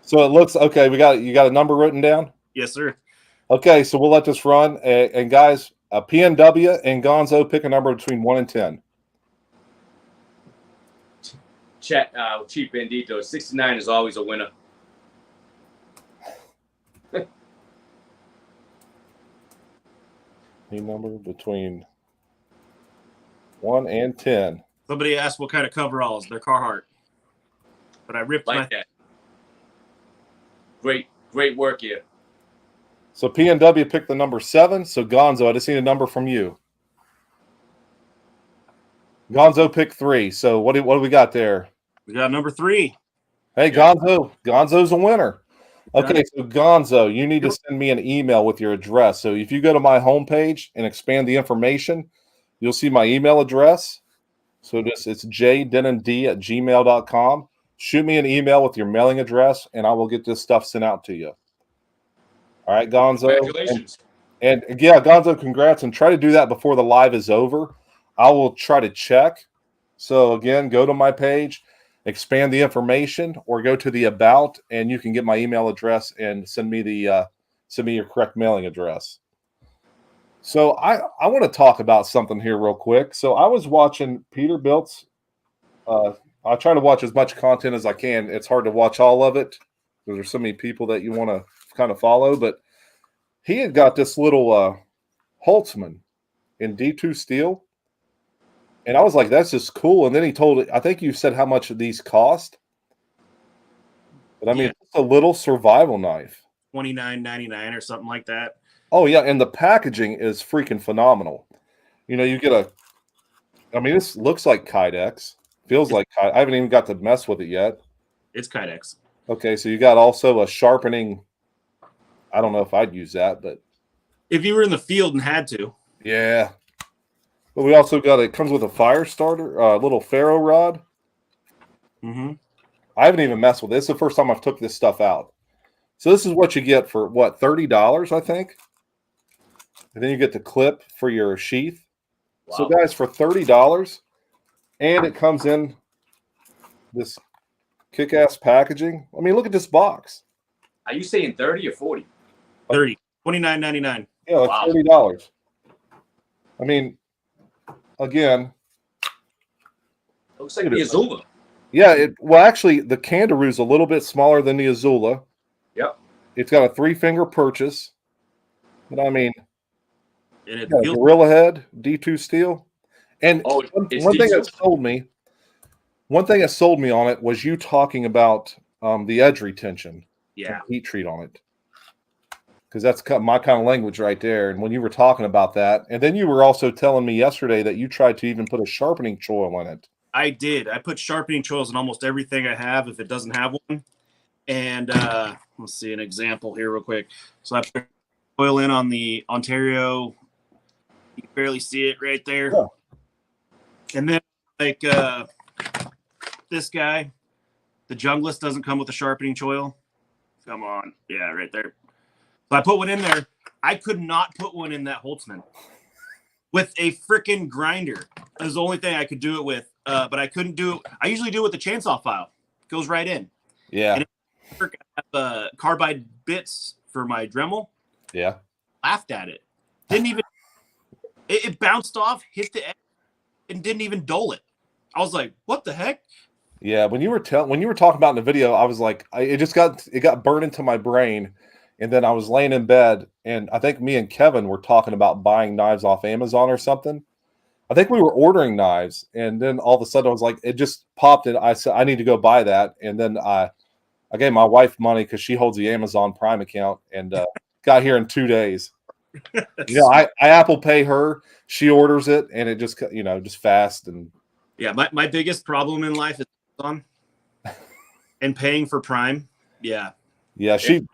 So it looks okay. You got a number written down? Yes, sir. Okay, so we'll let this run. And guys, PNW and Gonzo, pick a number between 1 and 10. Chat, cheap Bandito. 69 is always a winner. A number between 1 and 10. Somebody asked what kind of coveralls. They're Carhartt. But I ripped Like that. Great work here. So PNW picked the number 7. So Gonzo, I just need a number from you. Gonzo picked 3. So what do we got there? We got number 3. Hey, Gonzo's a winner. Okay, so Gonzo, you need to send me an email with your address. So if you go to my homepage and expand the information, you'll see my email address. So it's jdenand@gmail.com. Shoot me an email with your mailing address, and I will get this stuff sent out to you. All right, Gonzo. Congratulations. And yeah, Gonzo, congrats. And try to do that before the live is over. I will try to check. So again, go to my page, expand the information, or go to the about, and you can get my email address and send me your correct mailing address. So I want to talk about something here real quick. So I was watching Peterbilt's. I try to watch as much content as I can. It's hard to watch all of it because there's so many people that you want to kind of follow. But he had got this little Holtzman in D2 steel. And I was like, that's just cool. And then he told it, I think you said how much these cost. But I mean, it's a little survival knife. $29.99 or something like that. Oh, yeah. And the packaging is freaking phenomenal. You know, you get this looks like Kydex. Feels like I haven't even got to mess with it yet. It's Kydex. Okay. So you got also a sharpening. I don't know if I'd use that, but. If you were in the field and had to. Yeah. But we also got it comes with a fire starter, a little ferro rod. Mm-hmm. I haven't even messed with it. It's the first time I've took this stuff out. So this is what you get for what, $30, I think. And then you get the clip for your sheath. Wow. So guys, for $30, and it comes in this kick-ass packaging. I mean, look at this box. Are you saying 30 or 40? 30. $29.99. Yeah, like $30. I mean, again, looks like the Azula. Yeah, well, actually, the Kangaroo is a little bit smaller than the Azula. Yep. It's got a 3-finger purchase. But I mean, and it Gorilla Head, D2 steel. And one thing that sold me on it was you talking about the edge retention. Yeah. Heat treat on it. Because that's my kind of language right there. And when you were talking about that, and then you were also telling me yesterday that you tried to even put a sharpening choil in it. I did. I put sharpening choils in almost everything I have if it doesn't have one. And let's see an example here real quick. So I put oil in on the Ontario. You can barely see it right there. Yeah. And then like this guy, the Junglist doesn't come with a sharpening choil. Come on. Yeah, right there. So I put one in there. I could not put one in that Holtzman with a freaking grinder. That was the only thing I could do it with. But I couldn't do it. I usually do it with the chainsaw file. It goes right in. Yeah. And I have carbide bits for my Dremel. Yeah. Laughed at it. Didn't even. It bounced off, hit the edge, and didn't even dull it. I was like, "What the heck?" Yeah. When you were talking about in the video, I was like, it got burned into my brain, and then I was laying in bed, and I think me and Kevin were talking about buying knives off Amazon or something. I think we were ordering knives, and then all of a sudden I was like, it just popped, and I said I need to go buy that, and then I gave my wife money because she holds the Amazon Prime account, and got here in 2 days. I Apple Pay her, she orders it, and it just just fast. And yeah, my biggest problem in life is Amazon and paying for Prime. Yeah, she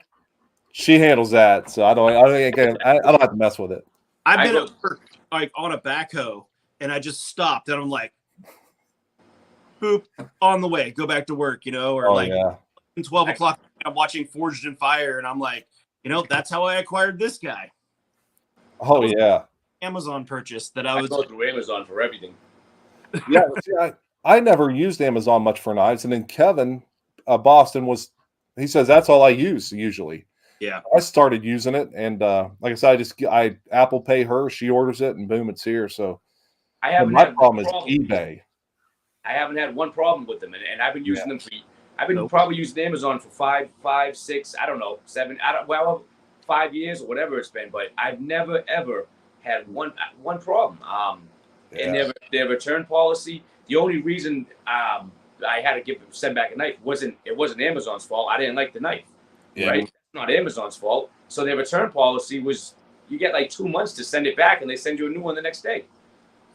handles that, so I don't have to mess with it. I've been at work like on a backhoe, and I just stopped, and I'm like, boop, on the way, go back to work, or 12 o'clock, I'm watching Forged in Fire, and I'm like, that's how I acquired this guy. Oh yeah, Amazon purchase that I go through Amazon for everything. Yeah, see, I never used Amazon much for knives, and then Kevin Boston he says that's all I use usually. Yeah, I started using it, and like I said, I Apple Pay her, she orders it, and boom, it's here. So my problem is eBay. I haven't had one problem with them, and I've been using them I've been probably using Amazon for 5, 6, I don't know, 7, 5 years or whatever it's been, but I've never ever had one problem. And their return policy. The only reason I had to send back a knife wasn't Amazon's fault. I didn't like the knife, right? It's not Amazon's fault. So their return policy was you get like 2 months to send it back, and they send you a new one the next day.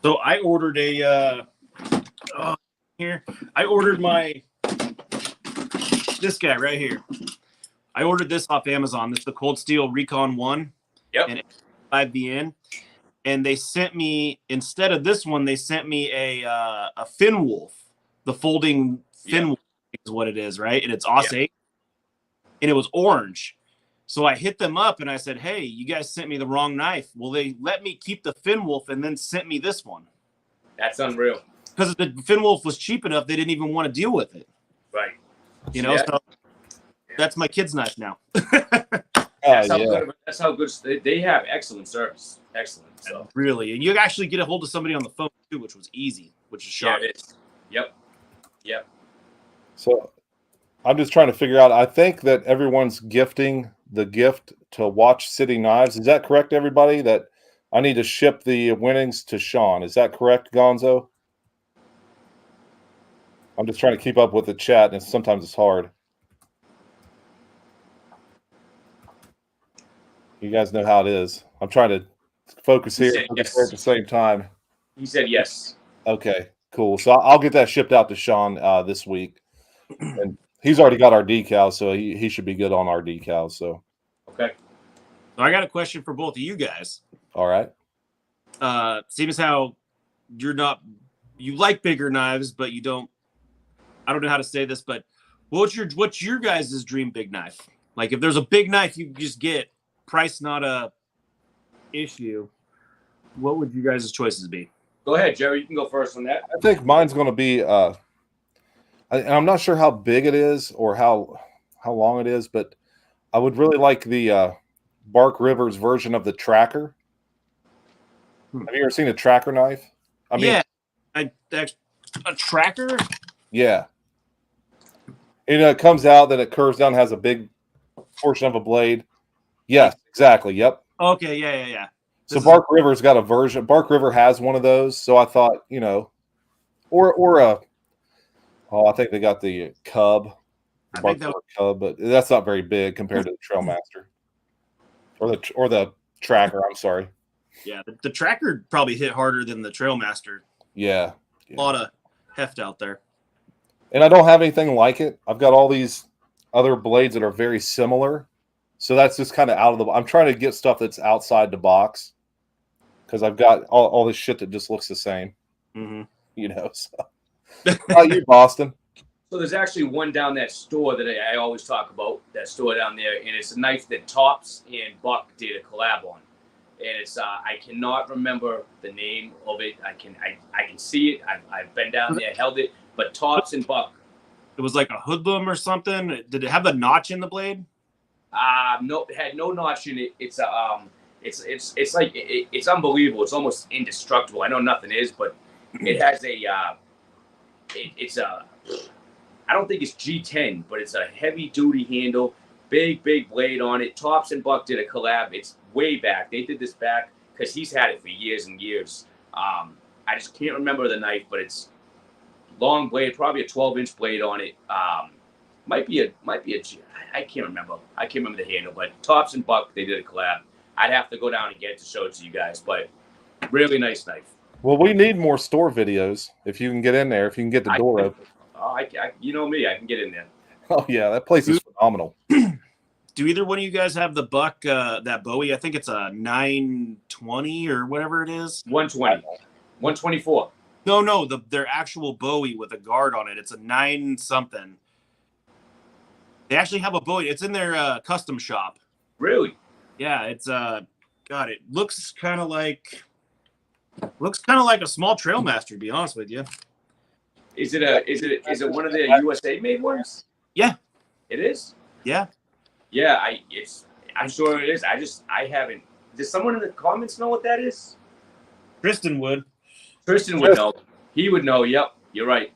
So I ordered I ordered this guy right here. I ordered this off Amazon. This is the Cold Steel Recon 1. Yep. And 5VN. And they sent me, instead of this one, they sent me a Fin Wolf. The folding Fin Wolf is what it is, right? And it's AUS-8. And it was orange. So I hit them up and I said, hey, you guys sent me the wrong knife. Well, they let me keep the Fin Wolf and then sent me this one. That's unreal. Because the Fin Wolf was cheap enough, they didn't even want to deal with it. Right. So that's my kid's knife now. That's how good they have excellent service. Excellent. So really, and you actually get a hold of somebody on the phone too, which was easy, which is shocking. Yeah, it is. Yep. So I'm just trying to figure out. I think that everyone's gifting the gift to Watch City Knives. Is that correct, everybody? That I need to ship the winnings to Sean. Is that correct, Gonzo? I'm just trying to keep up with the chat, and sometimes it's hard. You guys know how it is. I'm trying to focus here at the same time. He said yes. Okay, cool. So I'll get that shipped out to Sean this week. And he's already got our decals, so he should be good on our decals. So okay. So I got a question for both of you guys. All right. Seems how you like bigger knives, but you don't. I don't know how to say this, but what's your guys' dream big knife? Like if there's a big knife you just get, price not a issue, what would you guys' choices be? Go ahead, Jerry. You can go first on that. I think mine's going to be. I'm not sure how big it is or how long it is, but I would really like the Bark Rivers version of the Tracker. Have you ever seen a Tracker knife? I mean, a Tracker. Yeah. It comes out, then it curves down, has a big portion of a blade. Yes, exactly. Yep. Okay. Yeah. So Bark River's got a version. Bark River has one of those. So I thought, I think they got the Cub, Cub, but that's not very big compared to the Trailmaster or the Tracker. I'm sorry. Yeah, the Tracker probably hit harder than the Trailmaster. Yeah. A lot of heft out there. And I don't have anything like it. I've got all these other blades that are very similar. So that's just kind of out of the. I'm trying to get stuff that's outside the box because I've got all this shit that just looks the same. Mm-hmm. So. How about you, Boston? So there's actually one down that store that I always talk about, that store down there, and it's a knife that Tops and Buck did a collab on. And it's I cannot remember the name of it. I can see it. I've been down there, held it, but Tops and Buck. It was like a hoodlum or something. Did it have a notch in the blade? No, it had no notch in it. It's it's like it's unbelievable. It's almost indestructible. I know nothing is, but it has a it's a, I don't think it's G10, but it's a heavy duty handle, big blade on it. Tops and Buck did a collab. It's way back. They did this back because he's had it for years and years. I just can't remember the knife, but it's long blade, probably a 12-inch blade on it. Might be a I can't remember. I can't remember the handle, but Tops and Buck, they did a collab. I'd have to go down and get it to show it to you guys, but really nice knife. Well, we need more store videos. If you can get in there, if you can get the door open. Oh, you know me, I can get in there. Oh yeah, that place is phenomenal. Do either one of you guys have the Buck, that Bowie? I think it's a 920 or whatever it is. 120, 124. No, their actual Bowie with a guard on it. It's a 9 something. They actually have a Bowie. It's in their custom shop. Really? Yeah, it's God, it looks kind of like a small Trailmaster, to be honest with you. Is it one of the USA made ones? Yeah. It is? Yeah. Yeah, I'm sure it is. I haven't. Does someone in the comments know what that is? Tristan would. Tristan would know. He would know. Yep, you're right.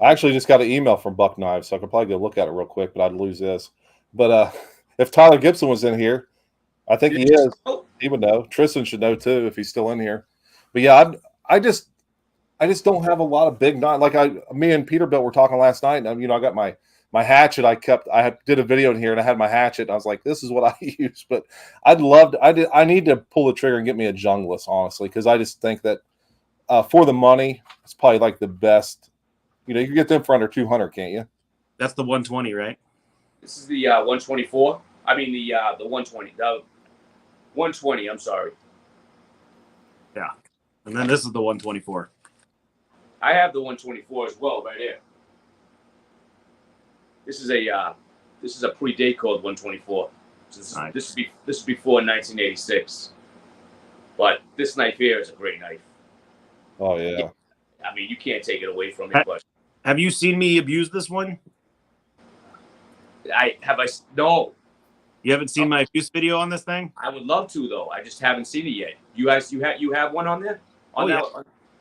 I actually just got an email from Buck Knives, so I could probably go look at it real quick, but I'd lose this. But if Tyler Gibson was in here, I think he is. He would know. Tristan should know too if he's still in here. But yeah, I just don't have a lot of big knives. Like me and Peterbilt were talking last night, and I got my hatchet. I did a video in here, and I had my hatchet. And I was like, this is what I use. But I need to pull the trigger and get me a jungless, honestly, because I just think that for the money, it's probably like the best. You can get them for under 200, can't you? That's the 120, right? This is the 124. I mean the 120. The 120. I'm sorry. Yeah, and then this is the 124. I have the 124 as well, right here. This is a pre-date code 124. So this is before 1986. But this knife here is a great knife. Oh yeah. I mean, you can't take it away from me. But have you seen me abuse this one? No. You haven't seen my abuse video on this thing? I would love to, though. I just haven't seen it yet. You guys, you have one on there? Yeah.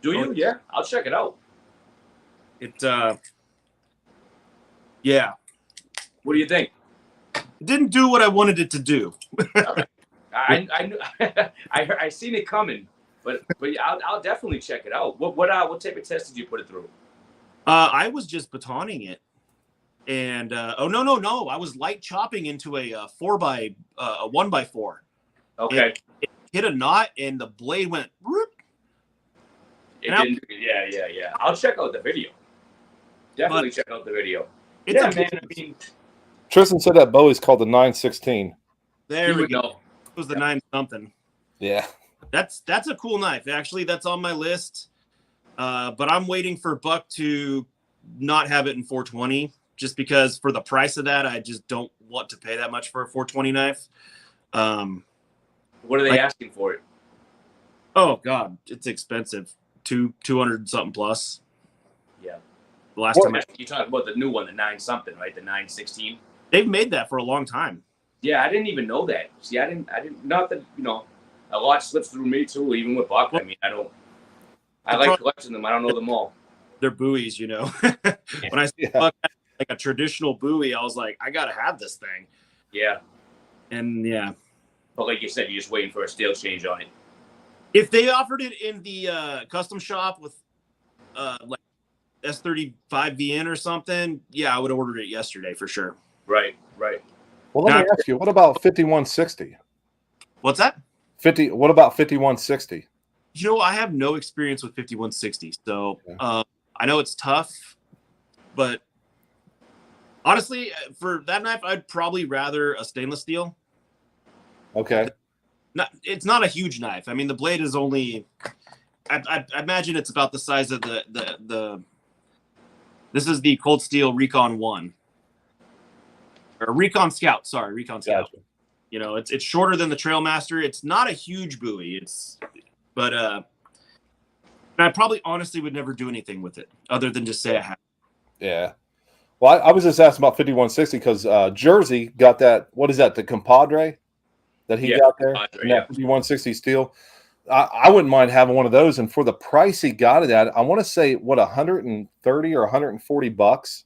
Do you? Yeah. I'll check it out. Yeah. What do you think? It didn't do what I wanted it to do. I seen it coming, but I'll definitely check it out. What type of test did you put it through? I was just batoning it, and no, I was light chopping into a 1x4. Okay. It hit a knot, and the blade went. Yeah. I'll check out the video. Definitely check out the video. Man. I mean, Tristan said that Bowie's called the 916. There we go. It was the 9 something. Yeah. That's a cool knife. Actually, that's on my list. But I'm waiting for Buck to not have it in 420, just because for the price of that, I just don't want to pay that much for a 420 knife. What are they asking for it? Oh God, it's expensive. 200 something plus. Yeah. The last time you talk about the new one, the 9 something, right? The 916. They've made that for a long time. Yeah, I didn't even know that. See, I didn't. Not that a lot slips through me too. Even with Buck, I mean, I like collecting them. I don't know them all. They're buoys, When I see Buck like a traditional buoy, I was like, I gotta have this thing. Yeah. And yeah. But like you said, you're just waiting for a steel change on it. If they offered it in the custom shop with like S35VN or something, yeah, I would have ordered it yesterday for sure. Right. Well, let me ask you, what about 5160? What's that? What about 5160? I have no experience with 5160, so I know it's tough, but honestly, for that knife, I'd probably rather a stainless steel. Okay. It's not a huge knife. I mean, the blade is only, I imagine it's about the size of the This is the Cold Steel Recon 1. Or Recon Scout, sorry, Recon Scout. Gotcha. You know, it's shorter than the Trailmaster. It's not a huge buoy. But I probably honestly would never do anything with it other than just say I have. Yeah. Well, I was just asking about 5160 because Jersey got that. What is that? The compadre that he got there? Compadre, that 5160 steel. I wouldn't mind having one of those. And for the price he got it at, I want to say, what, 130 or 140 bucks?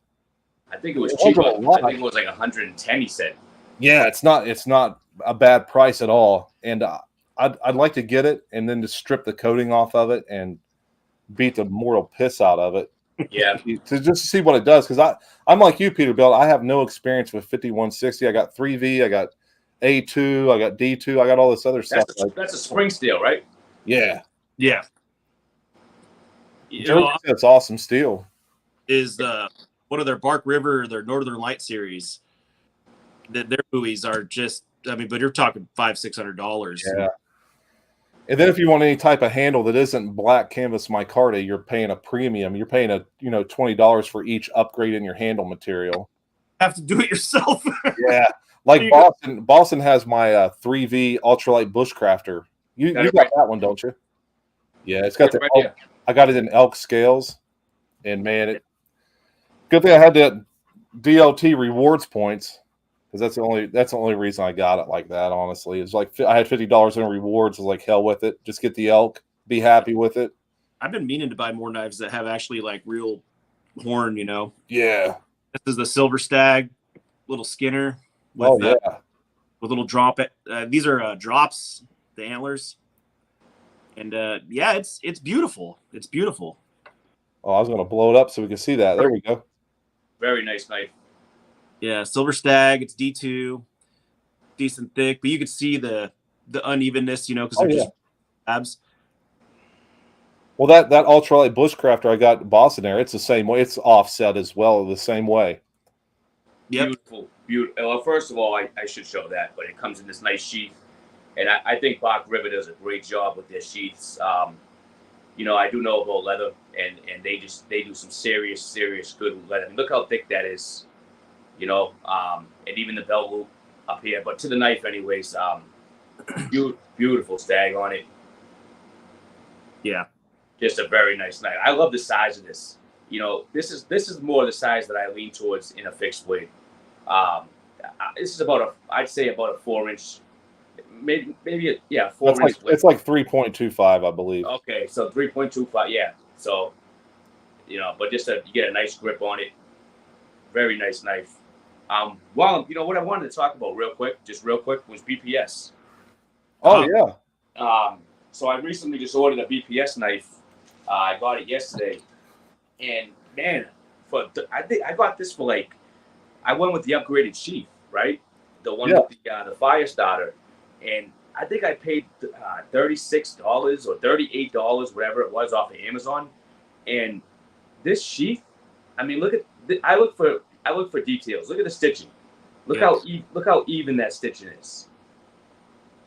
I think it was cheap. I think it was like 110, he said. Yeah, it's not a bad price at all. And I'd like to get it and then just strip the coating off of it and beat the mortal piss out of it. Yeah. to just see what it does. Because I'm like you, Peterbilt. I have no experience with 5160. I got 3V, I got A2, I got D2, I got all this other stuff. That's a spring steel, right? Yeah. Yeah. That's awesome steel. Is one of their Bark River, their Northern Light series. Their buoys are just, I mean, but you're talking $500-$600. Yeah. And then if you want any type of handle that isn't black canvas micarta, you're paying a premium. You're paying $20 for each upgrade in your handle material. Have to do it yourself. Yeah. Like Boston has my 3V ultralight bushcrafter. You got that one, don't you? Yeah, it's got the elk. I got it in elk scales, and man, good thing I had that DLT rewards points because that's the only reason I got it like that. Honestly, it's like I had $50 in rewards. I was like, hell with it. Just get the elk. Be happy with it. I've been meaning to buy more knives that have actually like real horn. You know. Yeah. This is the Silver Stag, little Skinner. With little drop. These are drops. The antlers, and yeah, it's beautiful. It's beautiful. Oh, I was gonna blow it up so we can see that. There we go. Very nice knife. Yeah, Silver Stag. It's D2, decent thick, but you can see the unevenness, because they're just tabs. Well, that ultralight bushcrafter I got in Boston there, it's the same way. It's offset as well, the same way. Yep. Beautiful. Well, first of all, I should show that, but it comes in this nice sheath. And I think Bark River does a great job with their sheaths. I do know about leather, and they do some serious good leather. I mean, look how thick that is, and even the belt loop up here. But to the knife, anyways, beautiful stag on it. Yeah, just a very nice knife. I love the size of this. This is more the size that I lean towards in a fixed blade. This is I'd say about a 4-inch. Maybe 4 inch. It's like 3.25, I believe. Okay, so 3.25, yeah. So, but just you get a nice grip on it. Very nice knife. Well, what I wanted to talk about real quick was BPS. Oh yeah. So I recently just ordered a BPS knife. I got it yesterday, and man, I think I got this for I went with the upgraded sheath, right? The one with the fire starter. And I think I paid $36 or $38, whatever it was, off of Amazon. And this sheath, I mean, look at I look for details. Look at the stitching. Look how even that stitching is.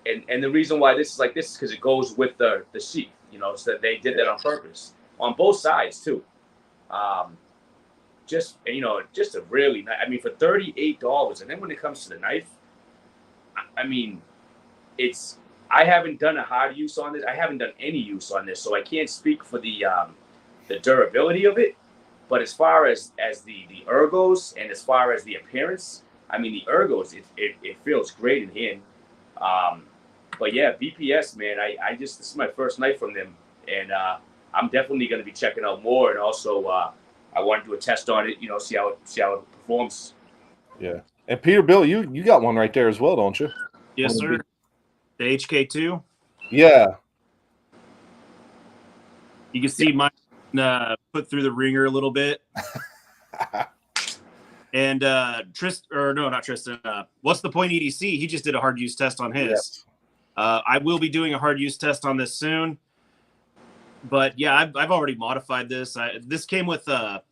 And the reason why this is like this is because it goes with the sheath. So that they did that on purpose on both sides too. Just a really nice. I mean, for $38, and then when it comes to the knife, I mean. I haven't done a hard use on this. I haven't done any use on this, so I can't speak for the durability of it. But as far as the ergos and as far as the appearance, I mean the ergos, it feels great in hand. But yeah, BPS, man, this is my first knife from them, and I'm definitely going to be checking out more. And also, I want to do a test on it, see how it performs. Yeah, and Peterbilt, you got one right there as well, don't you? Yes, sir. The HK2? Yeah. You can see mine put through the ringer a little bit. And not Tristan. What's the point EDC? He just did a hard use test on his. Yes. I will be doing a hard use test on this soon. But yeah, I've already modified this. This came with the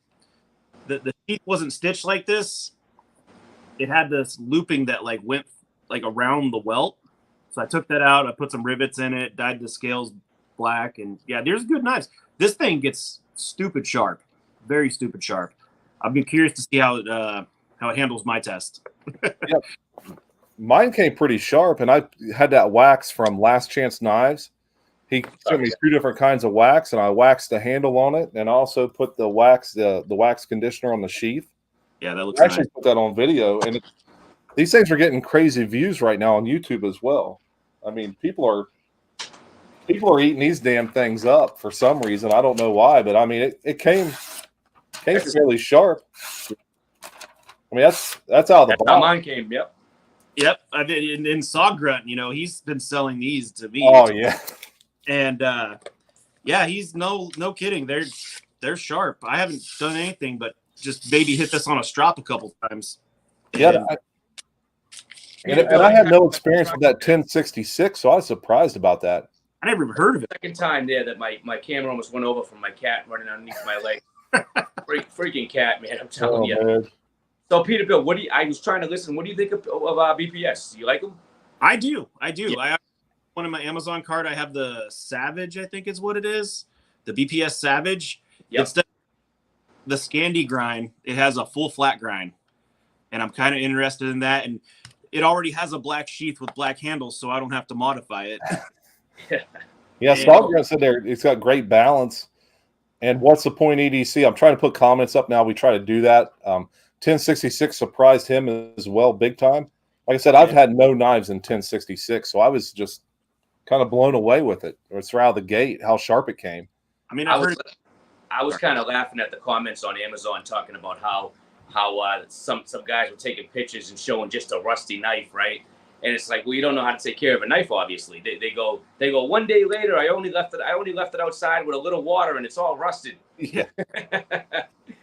sheath wasn't stitched like this. It had this looping that went around the welt. So I took that out. I put some rivets in it, dyed the scales black, and yeah, there's good knives. This thing gets stupid sharp, very stupid sharp. I'll be curious to see how it handles my test. Yep. Mine came pretty sharp, and I had that wax from Last Chance Knives. He sent me 2 different kinds of wax, and I waxed the handle on it, and also put the wax conditioner on the sheath. Yeah, that looks I actually nice. put that on video, and these things are getting crazy views right now on YouTube as well. I mean, people are eating these damn things up for some reason. I don't know why, but I mean, it came fairly sharp. I mean, that's out of the That's how box. mine came. Yep. Yep, I did. In Saw Grunt, he's been selling these to me. Oh yeah, and yeah, he's no kidding. They're sharp. I haven't done anything but just maybe hit this on a strop a couple times. yeah. And I had no experience with that 1066, so I was surprised about that. I never even heard of it. Second time there that my camera almost went over from my cat running underneath my leg. Freaking cat, man! I'm telling you. Man. So Peterbilt, I was trying to listen. What do you think of BPS? Do you like them? I do. Yeah. I have one in my Amazon cart. I have the Savage, I think is what it is. The BPS Savage. Yep. Instead of the Scandi grind, it has a full flat grind. And I'm kind of interested in that. And it already has a black sheath with black handles, so I don't have to modify it. Yeah, Stockgren said it's got great balance. And what's the point EDC? I'm trying to put comments up now. We try to do that. 1066 surprised him as well big time. Like I said, I've had no knives in 1066, so I was just kind of blown away with it. It's right out of the gate how sharp it came. I mean, I was kind of laughing at the comments on Amazon talking about how some guys were taking pictures and showing just a rusty knife, right? And it's like, well, you don't know how to take care of a knife, obviously. They go 1 day later, I only left it outside with a little water and it's all rusted. Yeah.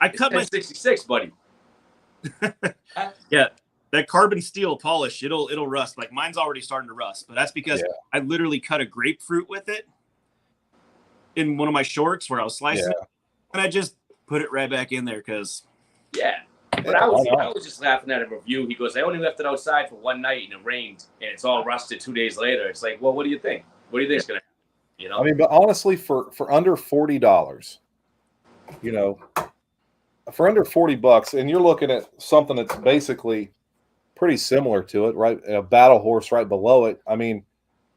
I cut my 66, buddy. Yeah, that carbon steel polish, it'll rust. Like mine's already starting to rust, but that's because I literally cut a grapefruit with it in one of my shorts where I was slicing it, and I just put it right back in there because But I was just laughing at a review. He goes, I only left it outside for one night and it rained and it's all rusted 2 days later. It's like, well, what do you think? What do you think's gonna happen? I mean, but honestly, for under $40, for under $40, and you're looking at something that's basically pretty similar to it, right? A battle horse right below it. I mean,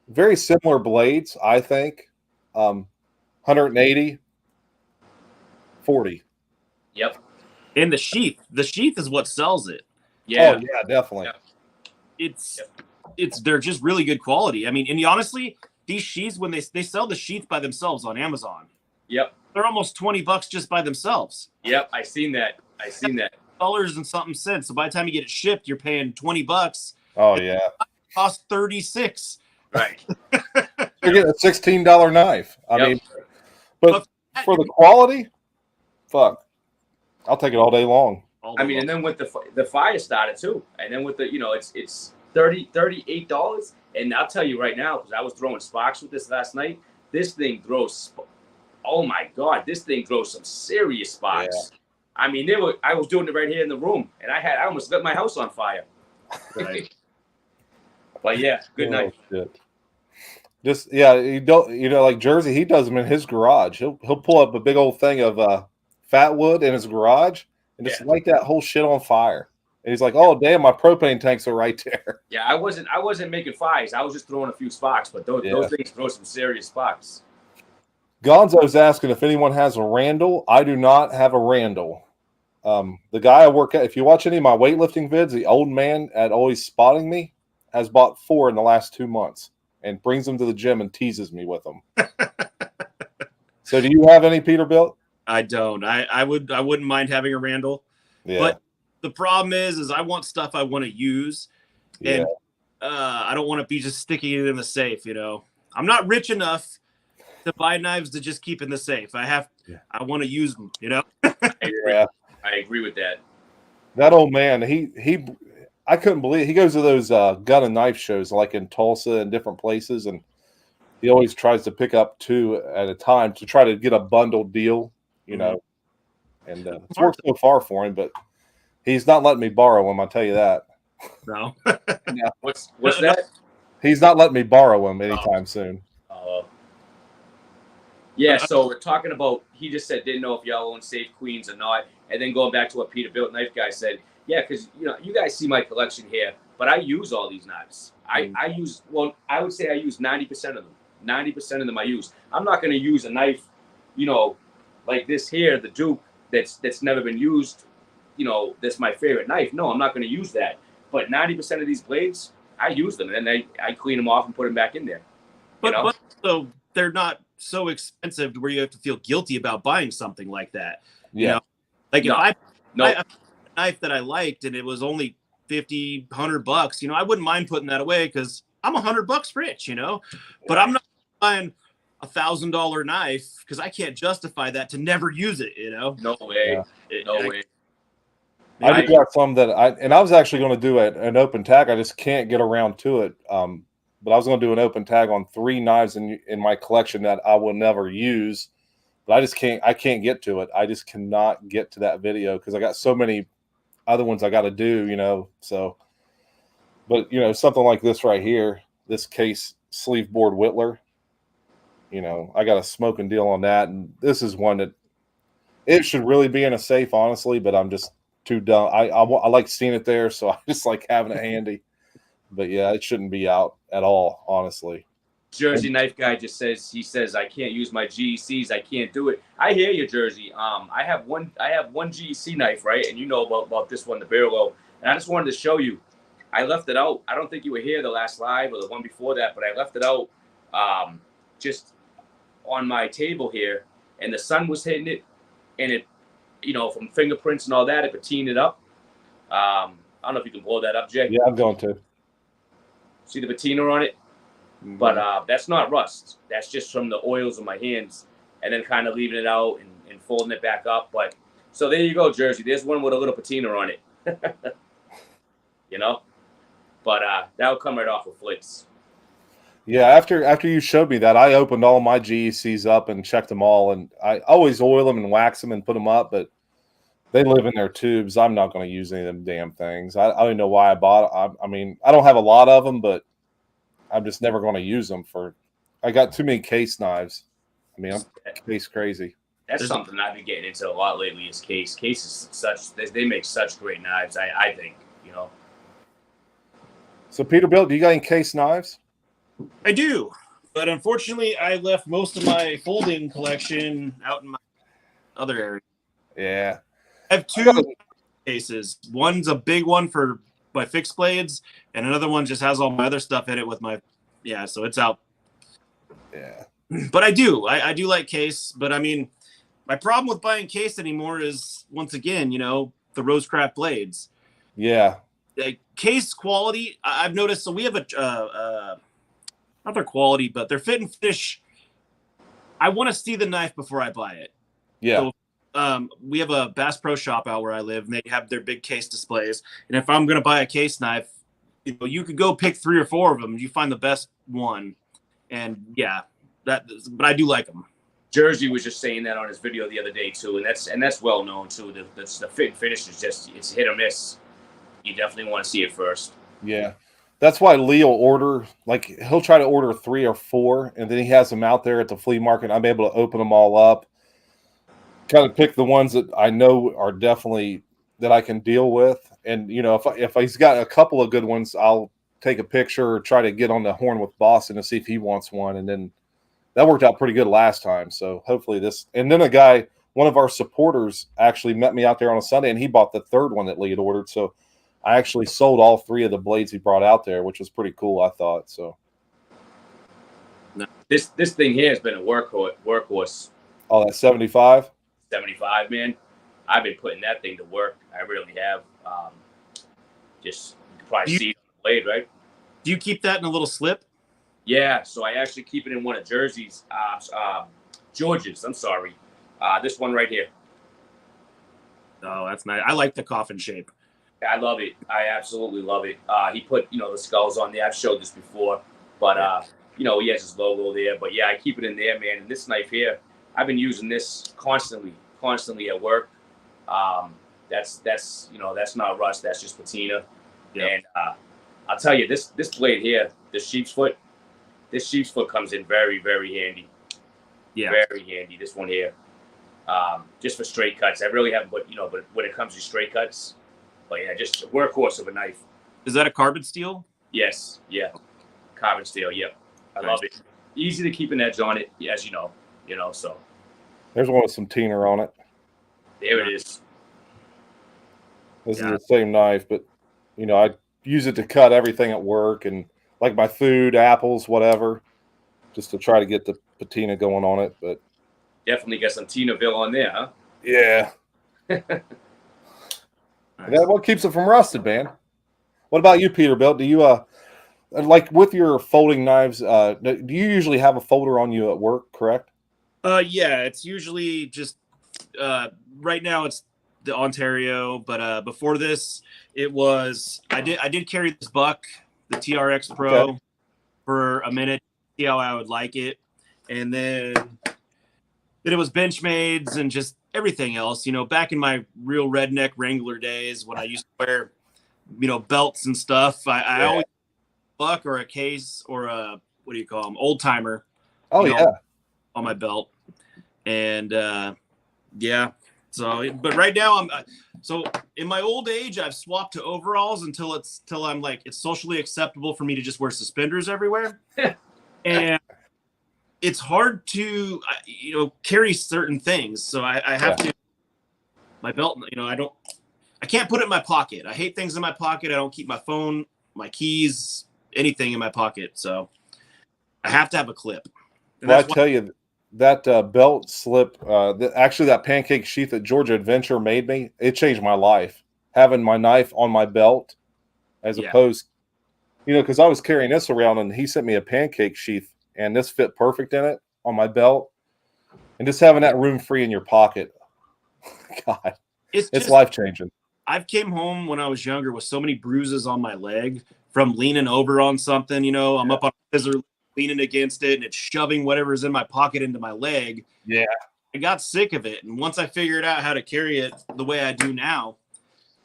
very similar blades, I think. 180, 40. Yep. And the sheath is what sells it. Yeah. Oh, yeah, definitely. It's they're just really good quality. I mean, and honestly, these sheaths, when they sell the sheath by themselves on Amazon. Yep. They're almost $20 just by themselves. Yep, I seen that. Dollars and something cents. So by the time you get it shipped, you're paying $20. Oh yeah. It costs $36. Right. You're getting a $16 knife. I mean, but for the quality, fuck, I'll take it all day long. And then with the fire starter too, and then with the it's $38, and I'll tell you right now because I was throwing sparks with this last night. This thing throws. Oh my God, this thing throws some serious sparks. Yeah. I mean, I was doing it right here in the room, and I almost lit my house on fire. Right. But yeah, good night. Shit. Just you don't like Jersey. He does them in his garage. He'll pull up a big old thing of fat wood in his garage and just light that whole shit on fire. And he's like, "Oh damn, my propane tanks are right there." Yeah, I wasn't making fires. I was just throwing a few sparks, but those things throw some serious sparks. Gonzo's asking if anyone has a Randall. I do not have a Randall. The guy I work at, if you watch any of my weightlifting vids, the old man at Always Spotting Me has bought 4 in the last 2 months and brings them to the gym and teases me with them. So do you have any, Peterbilt? I don't. I wouldn't mind having a Randall. Yeah. But the problem is I want stuff I want to use. And I don't want to be just sticking it in the safe, I'm not rich enough to buy knives to just keep in the safe. I want to use them, Yeah, I agree with that. That old man, I couldn't believe he goes to those gun and knife shows like in Tulsa and different places, and he always tries to pick up 2 at a time to try to get a bundled deal, and it's worked so far for him, but he's not letting me borrow him. I'll tell you that. No. Yeah. What's that? He's not letting me borrow him anytime soon. Yeah, so we're talking about, he just said didn't know if y'all own Safe Queens or not. And then going back to what Peterbiltknifeguy said, yeah, because you guys see my collection here, but I use all these knives. I use, well, I would say I use 90% of them. 90% of them I use. I'm not going to use a knife, like this here, the Duke, that's never been used. That's my favorite knife. No, I'm not going to use that. But 90% of these blades, I use them, and then I clean them off and put them back in there. But so they're not so expensive to where you have to feel guilty about buying something like that. Yeah. Like if I a knife that I liked and it was only $50, $100, I wouldn't mind putting that away because I'm $100 rich, but I'm not buying $1,000 knife because I can't justify that to never use it, No way. Yeah. No way. I do got some that I was actually going to do an open tag. I just can't get around to it. But I was going to do an open tag on 3 knives in my collection that I will never use. But I can't get to it. I just cannot get to that video because I got so many other ones I got to do, so. But, something like this right here, this case sleeve board Whittler, I got a smoking deal on that. And this is one that it should really be in a safe, honestly, but I'm just too dumb. I like seeing it there, so I just like having it handy. But yeah, it shouldn't be out at all, honestly. Jersey Knife Guy just says I can't use my GECs. I can't do it. I hear you, Jersey. I have one GEC knife, right? And you know about this one, the Barlow. And I just wanted to show you. I left it out. I don't think you were here the last live or the one before that, but I left it out just on my table here, and the sun was hitting it, and it, from fingerprints and all that, it patinaed it up. I don't know if you can blow that up, Jay. Yeah, I'm going to. See the patina on it? Mm-hmm. But that's not rust. That's just from the oils of my hands, and then kind of leaving it out and folding it back up. But so there you go, Jersey. There's one with a little patina on it. But that'll come right off with Flitz. Yeah, after you showed me that, I opened all my GECs up and checked them all, and I always oil them and wax them and put them up, but they live in their tubes. I'm not going to use any of them damn things. I don't know why I bought it. I mean, I don't have a lot of them, but I'm just never going to use them I got too many case knives. I mean, I'm case crazy. That's something I've been getting into a lot lately is case. Case is they make such great knives, I think, So Peterbilt, do you got any case knives? I do, but unfortunately, I left most of my folding collection out in my other area. Yeah. I have 2 cases. One's a big one for my fixed blades, and another one just has all my other stuff in it with my, so it's out. Yeah. But I do like case, but I mean, my problem with buying case anymore is, once again, the Rosecraft blades. Yeah. Like case quality, I've noticed. So we have not their quality, but their fit and finish. I want to see the knife before I buy it. Yeah. So, we have a Bass Pro Shop out where I live, and they have their big case displays. And if I'm going to buy a case knife, you could go pick 3 or 4 of them. You find the best one, and but I do like them. Jersey was just saying that on his video the other day too, and that's well known too. The fit and finish is it's hit or miss. You definitely want to see it first. Yeah. That's why Lee will order, he'll try to order 3 or 4, and then he has them out there at the flea market. I'm able to open them all up, kind of pick the ones that I know are definitely that I can deal with. And, if he's got a couple of good ones, I'll take a picture or try to get on the horn with Boston to see if he wants one. And then that worked out pretty good last time. So hopefully this, and then one of our supporters actually met me out there on a Sunday, and he bought the 3rd one that Lee had ordered. So I actually sold all 3 of the blades he brought out there, which was pretty cool, I thought. So this thing here has been a workhorse. Oh, that's 75? 75, man. I've been putting that thing to work. I really have. Just you can probably see it on the blade, right? Do you keep that in a little slip? Yeah, so I actually keep it in one of Jersey's, George's. I'm sorry, this one right here. Oh, that's nice. I like the coffin shape. I love it. I absolutely love it. He put, the skulls on there. I've showed this before, but he has his logo there. But yeah, I keep it in there, man. And this knife here, I've been using this constantly at work. That's not rust. That's just patina. Yep. And I'll tell you, this blade here, this sheep's foot comes in very, very handy. Yeah, very handy. This one here. just for straight cuts. I really haven't, but when it comes to straight cuts, but yeah, just a workhorse of a knife. Is that a carbon steel? Yes, yeah, carbon steel. Yep, I love it. Easy to keep an edge on it, as you know. So there's one with some teener on it. There it is. This is the same knife, but I use it to cut everything at work and like my food, apples, whatever, just to try to get the patina going on it. But definitely got some Tinaville on there, huh? Yeah. That's what keeps it from rusted, man. What about you, Peterbilt? Do you like with your folding knives? Do you usually have a folder on you at work? Correct. Yeah, it's usually just right now it's the Ontario, but before this it was I did carry this buck, the TRX Pro, for a minute, see how I would like it, and then it was Benchmades and just everything else. Back in my real redneck Wrangler days when I used to wear belts and stuff, I always buck or a case or a what do you call them, old timer. Oh yeah, on my belt. And so but right now I'm so in my old age I've swapped to overalls until I'm like it's socially acceptable for me to just wear suspenders everywhere. And it's hard to carry certain things, so I have to my belt, I can't put it in my pocket. I hate things in my pocket. I don't keep my phone, my keys, anything in my pocket, so I have to have a clip. And well, I tell you, that belt slip, actually that pancake sheath that Georgia Adventure made me, it changed my life. Having my knife on my belt as opposed, because I was carrying this around and he sent me a pancake sheath and this fit perfect in it on my belt. And just having that room free in your pocket, God, it's life-changing. I've came home when I was younger with so many bruises on my leg from leaning over on something, I'm up on a scissor leaning against it and it's shoving whatever's in my pocket into my leg. Yeah. I got sick of it. And once I figured out how to carry it the way I do now,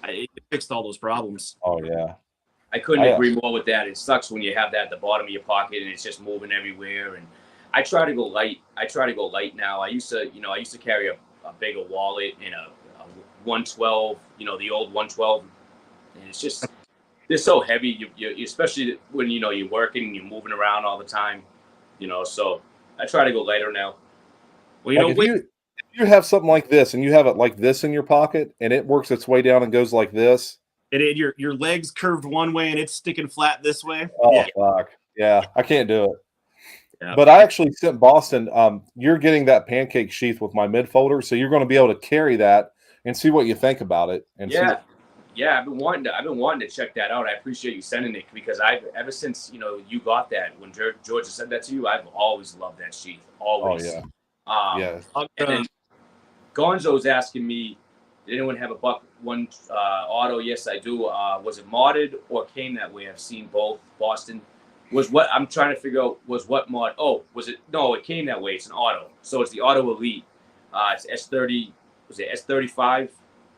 it fixed all those problems. Oh, yeah. I couldn't agree more with that. It sucks when you have that at the bottom of your pocket and it's just moving everywhere. And I try to go light. Now. I used to carry a bigger wallet and a 112, the old 112. And it's just, they're so heavy, you especially when you're working and you're moving around all the time, so I try to go lighter now. Well, if you have something like this and you have it like this in your pocket and it works its way down and goes like this, your legs curved one way and it's sticking flat this way. Oh fuck yeah, I can't do it. Yeah. But I actually sent Boston, you're getting that pancake sheath with my mid folder, so you're going to be able to carry that and see what you think about it. And I've been wanting to check that out. I appreciate you sending it because ever since you got that, when Georgia said that to you, I've always loved that sheath. Always. Oh yeah. And then Gonzo's asking me, did anyone have a buck one auto? Yes, I do. Was it modded or came that way? I've seen both. Boston was what I'm trying to figure out. Was what mod? Oh, was it? No, it came that way. It's an auto. So it's the Auto Elite. It's S30. Was it S35?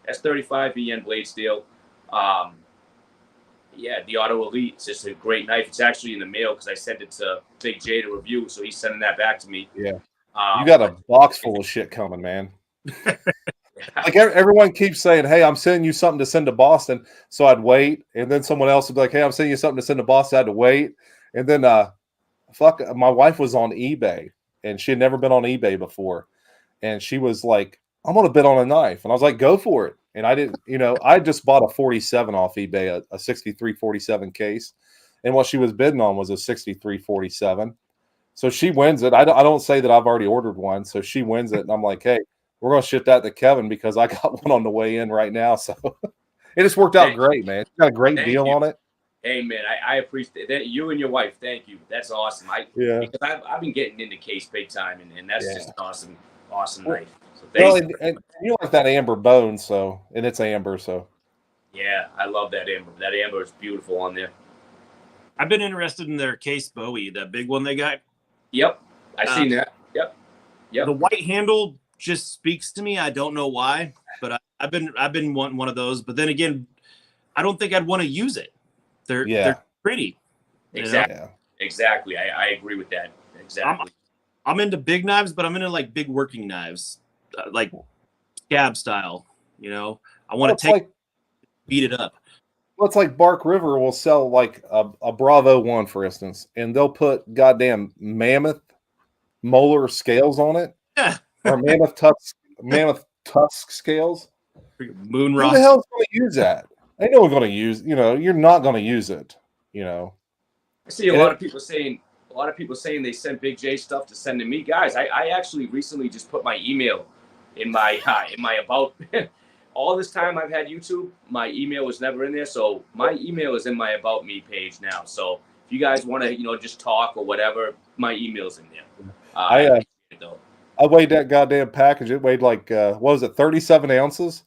S35 EN blade steel. The Auto Elite. It's just a great knife. It's actually in the mail because I sent it to Big J to review, so he's sending that back to me. Yeah. You got a box full of shit coming, man. Like everyone keeps saying, "Hey, I'm sending you something to send to Boston." So I'd wait, and then someone else would be like, "Hey, I'm sending you something to send to Boston." I had to wait, and then my wife was on eBay, and she had never been on eBay before, and she was like, "I'm gonna bid on a knife," and I was like, "Go for it." And I didn't, I just bought a 47 off eBay, a 6347 case, and what she was bidding on was a 6347. So she wins it. I don't say that I've already ordered one, so she wins it, and I'm like, "Hey, we're gonna ship that to Kevin because I got one on the way in right now." So it just worked out great, man. Got a great deal on it. Hey man, I appreciate that. You and your wife, thank you. That's awesome. Because I've been getting into case big time, and that's just an awesome knife. So and you like that amber bone, and it's amber, so yeah, I love that amber. That amber is beautiful on there. I've been interested in their case Bowie, that big one they got. Yep, I've seen that. Yep. The white handle just speaks to me. I don't know why, but I've been wanting one of those. But then again, I don't think I'd want to use it. They're pretty. Exactly. I agree with that. Exactly. I'm into big knives, but I'm into like big working knives. like scab style. You know, I want to beat it up. Well, it's like Bark River will sell like a Bravo 1, for instance, and they'll put goddamn mammoth molar scales on it, Yeah, or mammoth tusk scales. Moon Who rock. the hell's going to use that? Ain't no one going to use. You know, you're not going to use it. You know. I see a lot of people saying they send BigJ stuff to send to me. Guys, I actually recently just put my email in my about. All this time I've had YouTube, my email was never in there, so my email is in my about me page now. So if you guys want to, just talk or whatever, my email's in there. I appreciate it, though. I weighed that goddamn package. It weighed like what was it, 37 ounces?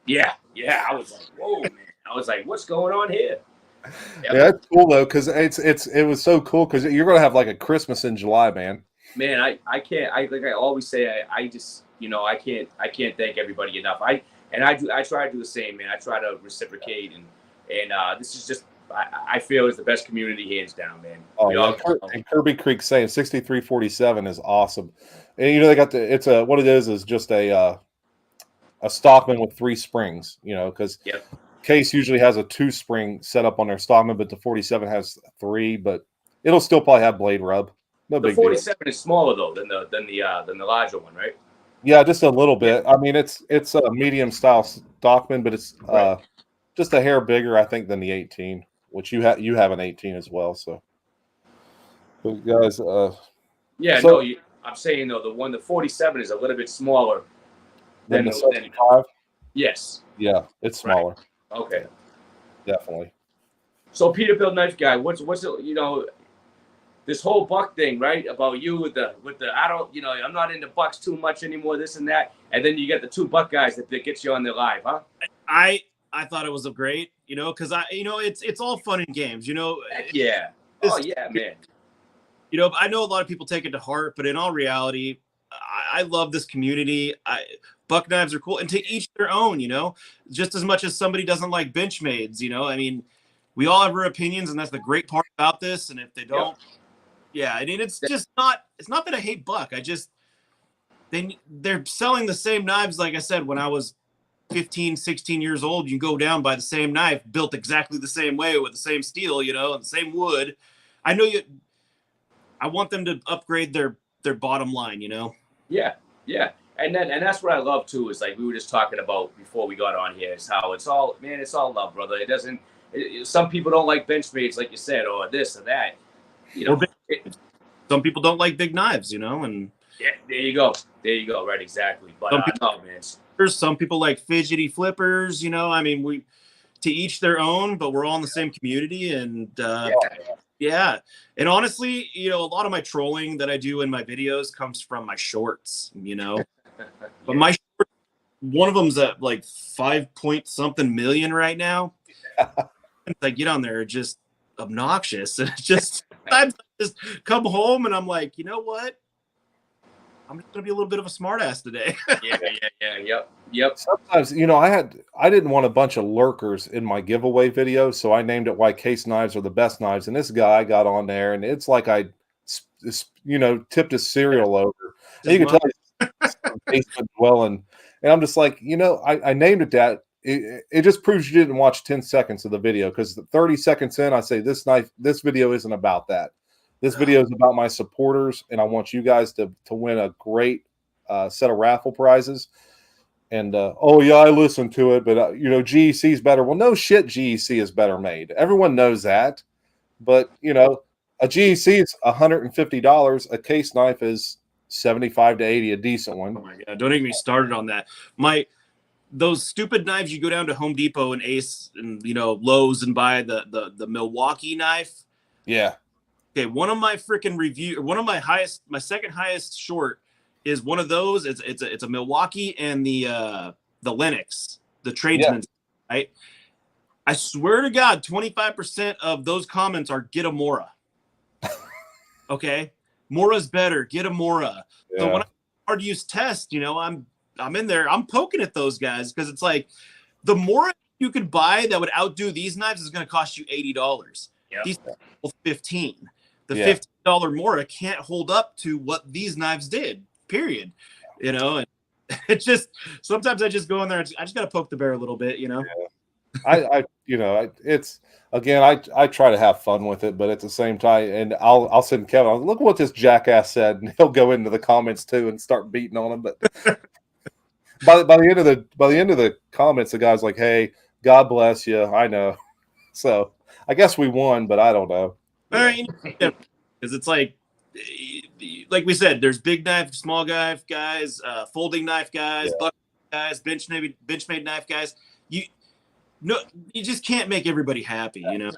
Yeah. I was like, whoa, man. I was like, what's going on here? Yeah, that's cool though, because it was so cool because you're gonna have like a Christmas in July, man. Man, I can't. Like I always say, I just I can't thank everybody enough. I try to do the same, man. I try to reciprocate, and this is just I feel is the best community hands down, man. Oh yeah, and Kirby Creek saying 6347 is awesome, and they got what it is just a Stockman with 3 springs, because. Yep. Case usually has a 2 spring set up on their Stockman, but the 47 has 3, but it'll still probably have blade rub. No big deal. The 47 is smaller though than the larger one, right? Yeah, just a little bit. Yeah. I mean, it's a medium style Stockman, but it's just a hair bigger, I think, than the 18, which you have an 18 as well. So, but guys, I'm saying though the 47 is a little bit smaller than the 75. Yes. Yeah, it's smaller. Right. Okay. Definitely. So Peterbiltknifeguy, what's it, this whole buck thing, right? About you with the I don't, I'm not into bucks too much anymore, this and that. And then you get the 2 buck guys that gets you on their live, huh? I thought it was a great, because it's all fun and games, Heck yeah. Oh yeah, man. I know a lot of people take it to heart, but in all reality, I love this community. Buck knives are cool, and to each their own, just as much as somebody doesn't like Benchmades, I mean, we all have our opinions, and that's the great part about this. And if they don't, yeah, I mean, it's not that I hate Buck. They're selling the same knives. Like I said, when I was 15, 16 years old, you go down by the same knife, built exactly the same way with the same steel, and the same wood. I want them to upgrade their bottom line, Yeah. And that's what I love too, is like we were just talking about before we got on here, is how it's all love, brother. It doesn't, some people don't like Benchmades, like you said, or this or that, some people don't like big knives, and yeah, there you go, right, exactly. But some people like fidgety flippers, I mean, to each their own, but we're all in the same community, and yeah. And honestly, a lot of my trolling that I do in my videos comes from my shorts, but my shorts, one of them's at like 5-point-something million right now. I get on there, just obnoxious. And I just come home and I'm like, you know what? I'm just gonna be a little bit of a smartass today. Yep. Sometimes, I didn't want a bunch of lurkers in my giveaway video, so I named it "Why Case Knives Are the Best Knives." And this guy got on there, and it's like I, tipped his cereal over. And you can tell he's basement dwelling, and I'm just like, I named it that. It just proves you didn't watch 10 seconds of the video, because 30 seconds in, I say this video isn't about that. This video is about my supporters, and I want you guys to win a great set of raffle prizes. And I listened to it, but GEC is better. Well, no shit, GEC is better made. Everyone knows that, but a GEC is $150. A case knife is $75 to $80, a decent one. Oh my god! Don't get me started on that. Those stupid knives, you go down to Home Depot and Ace and Lowe's and buy the Milwaukee knife. Yeah. Okay, one of my second highest short is one of those. It's a Milwaukee and the Lennox, the tradesman, right? I swear to God, 25% of those comments are get a Mora. Okay, Mora's better. Get a Mora. Yeah. So when I hard use test, I'm in there. I'm poking at those guys because it's like the Mora you could buy that would outdo these knives is going to cost you $80. Yep. These are $15. The $50 Mora can't hold up to what these knives did. Period. And It's just sometimes I just go in there. I just got to poke the bear a little bit, you know. Yeah. It's again, I try to have fun with it, but at the same time, and I'll send Kevin, look what this jackass said, and he'll go into the comments too and start beating on him. But by the end of the comments, the guy's like, "Hey, God bless you." I know. So I guess we won, but I don't know. Because it's like we said, there's big knife, small knife guys, folding knife guys, buck guys, benchmade knife guys. You just can't make everybody happy, you know.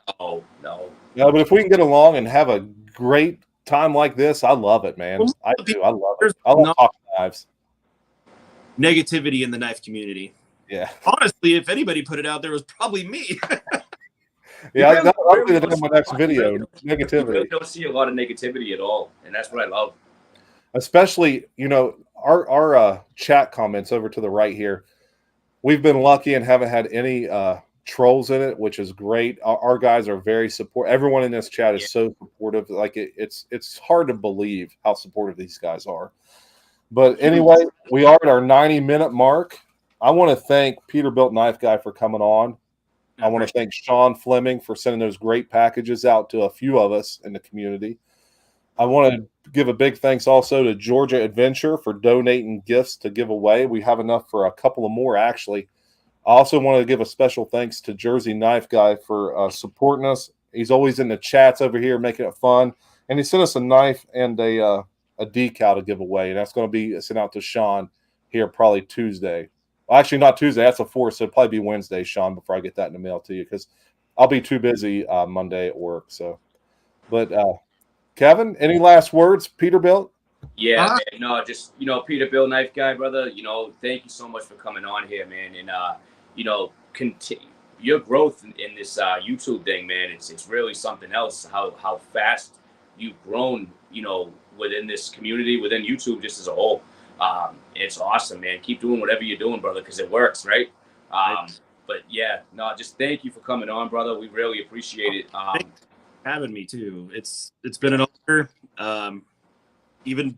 No. But if we can get along and have a great time like this, I love it, man. I do. I love it. I love talking knives. Negativity in the knife community. Yeah. Honestly, if anybody put it out there, it was probably me. Yeah, I'll do that in my next video. Negativity. You don't see a lot of negativity at all, and that's what I love. Especially, our chat comments over to the right here. We've been lucky and haven't had any trolls in it, which is great. Our guys are very supportive. Everyone in this chat is so supportive. Like it's hard to believe how supportive these guys are. But anyway, we are at our 90-minute mark. I want to thank Peterbiltknifeguy for coming on. I want to thank Sean Fleming for sending those great packages out to a few of us in the community. I want to give a big thanks also to Georgia Adventure for donating gifts to give away. We have enough for a couple of more, actually. I also want to give a special thanks to Jersey Knife Guy for supporting us. He's always in the chats over here making it fun. And he sent us a knife and a decal to give away. And that's going to be sent out to Sean here probably Tuesday. Well, actually, not Tuesday. That's the 4th. So it'll probably be Wednesday, Sean, before I get that in the mail to you, because I'll be too busy Monday at work. So, but Kevin, any last words, Peterbilt? Yeah, man. No, just Peterbiltknifeguy, brother. Thank you so much for coming on here, man. And continue your growth in this YouTube thing, man. It's really something else. How fast you've grown, within this community, within YouTube, just as a whole. It's awesome, man. Keep doing whatever you're doing, brother, because it works, right? But yeah, no, just thank you for coming on, brother. We really appreciate it. Having me too. It's been an honor. Even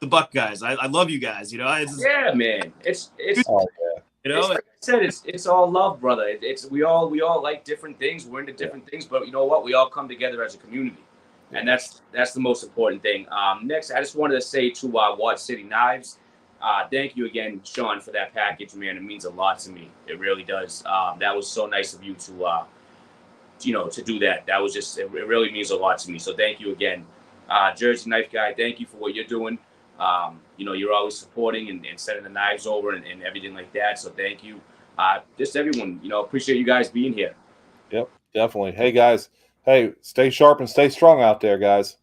the Buck guys, I love you guys. Yeah, man. It's oh, yeah. Like I said, it's all love, brother. We all like different things. We're into different things, but you know what? We all come together as a community, and that's the most important thing. Next, I just wanted to say to Watch City Knives, thank you again, Sean, for that package, man. It means a lot to me. It really does. That was so nice of you to do that. That was just, it really means a lot to me. So thank you again. Jersey Knife Guy, thank you for what you're doing. You're always supporting and sending the knives over and everything like that. So thank you. Just everyone, appreciate you guys being here. Yep, definitely. Hey, guys. Hey, stay sharp and stay strong out there, guys.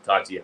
Talk to you.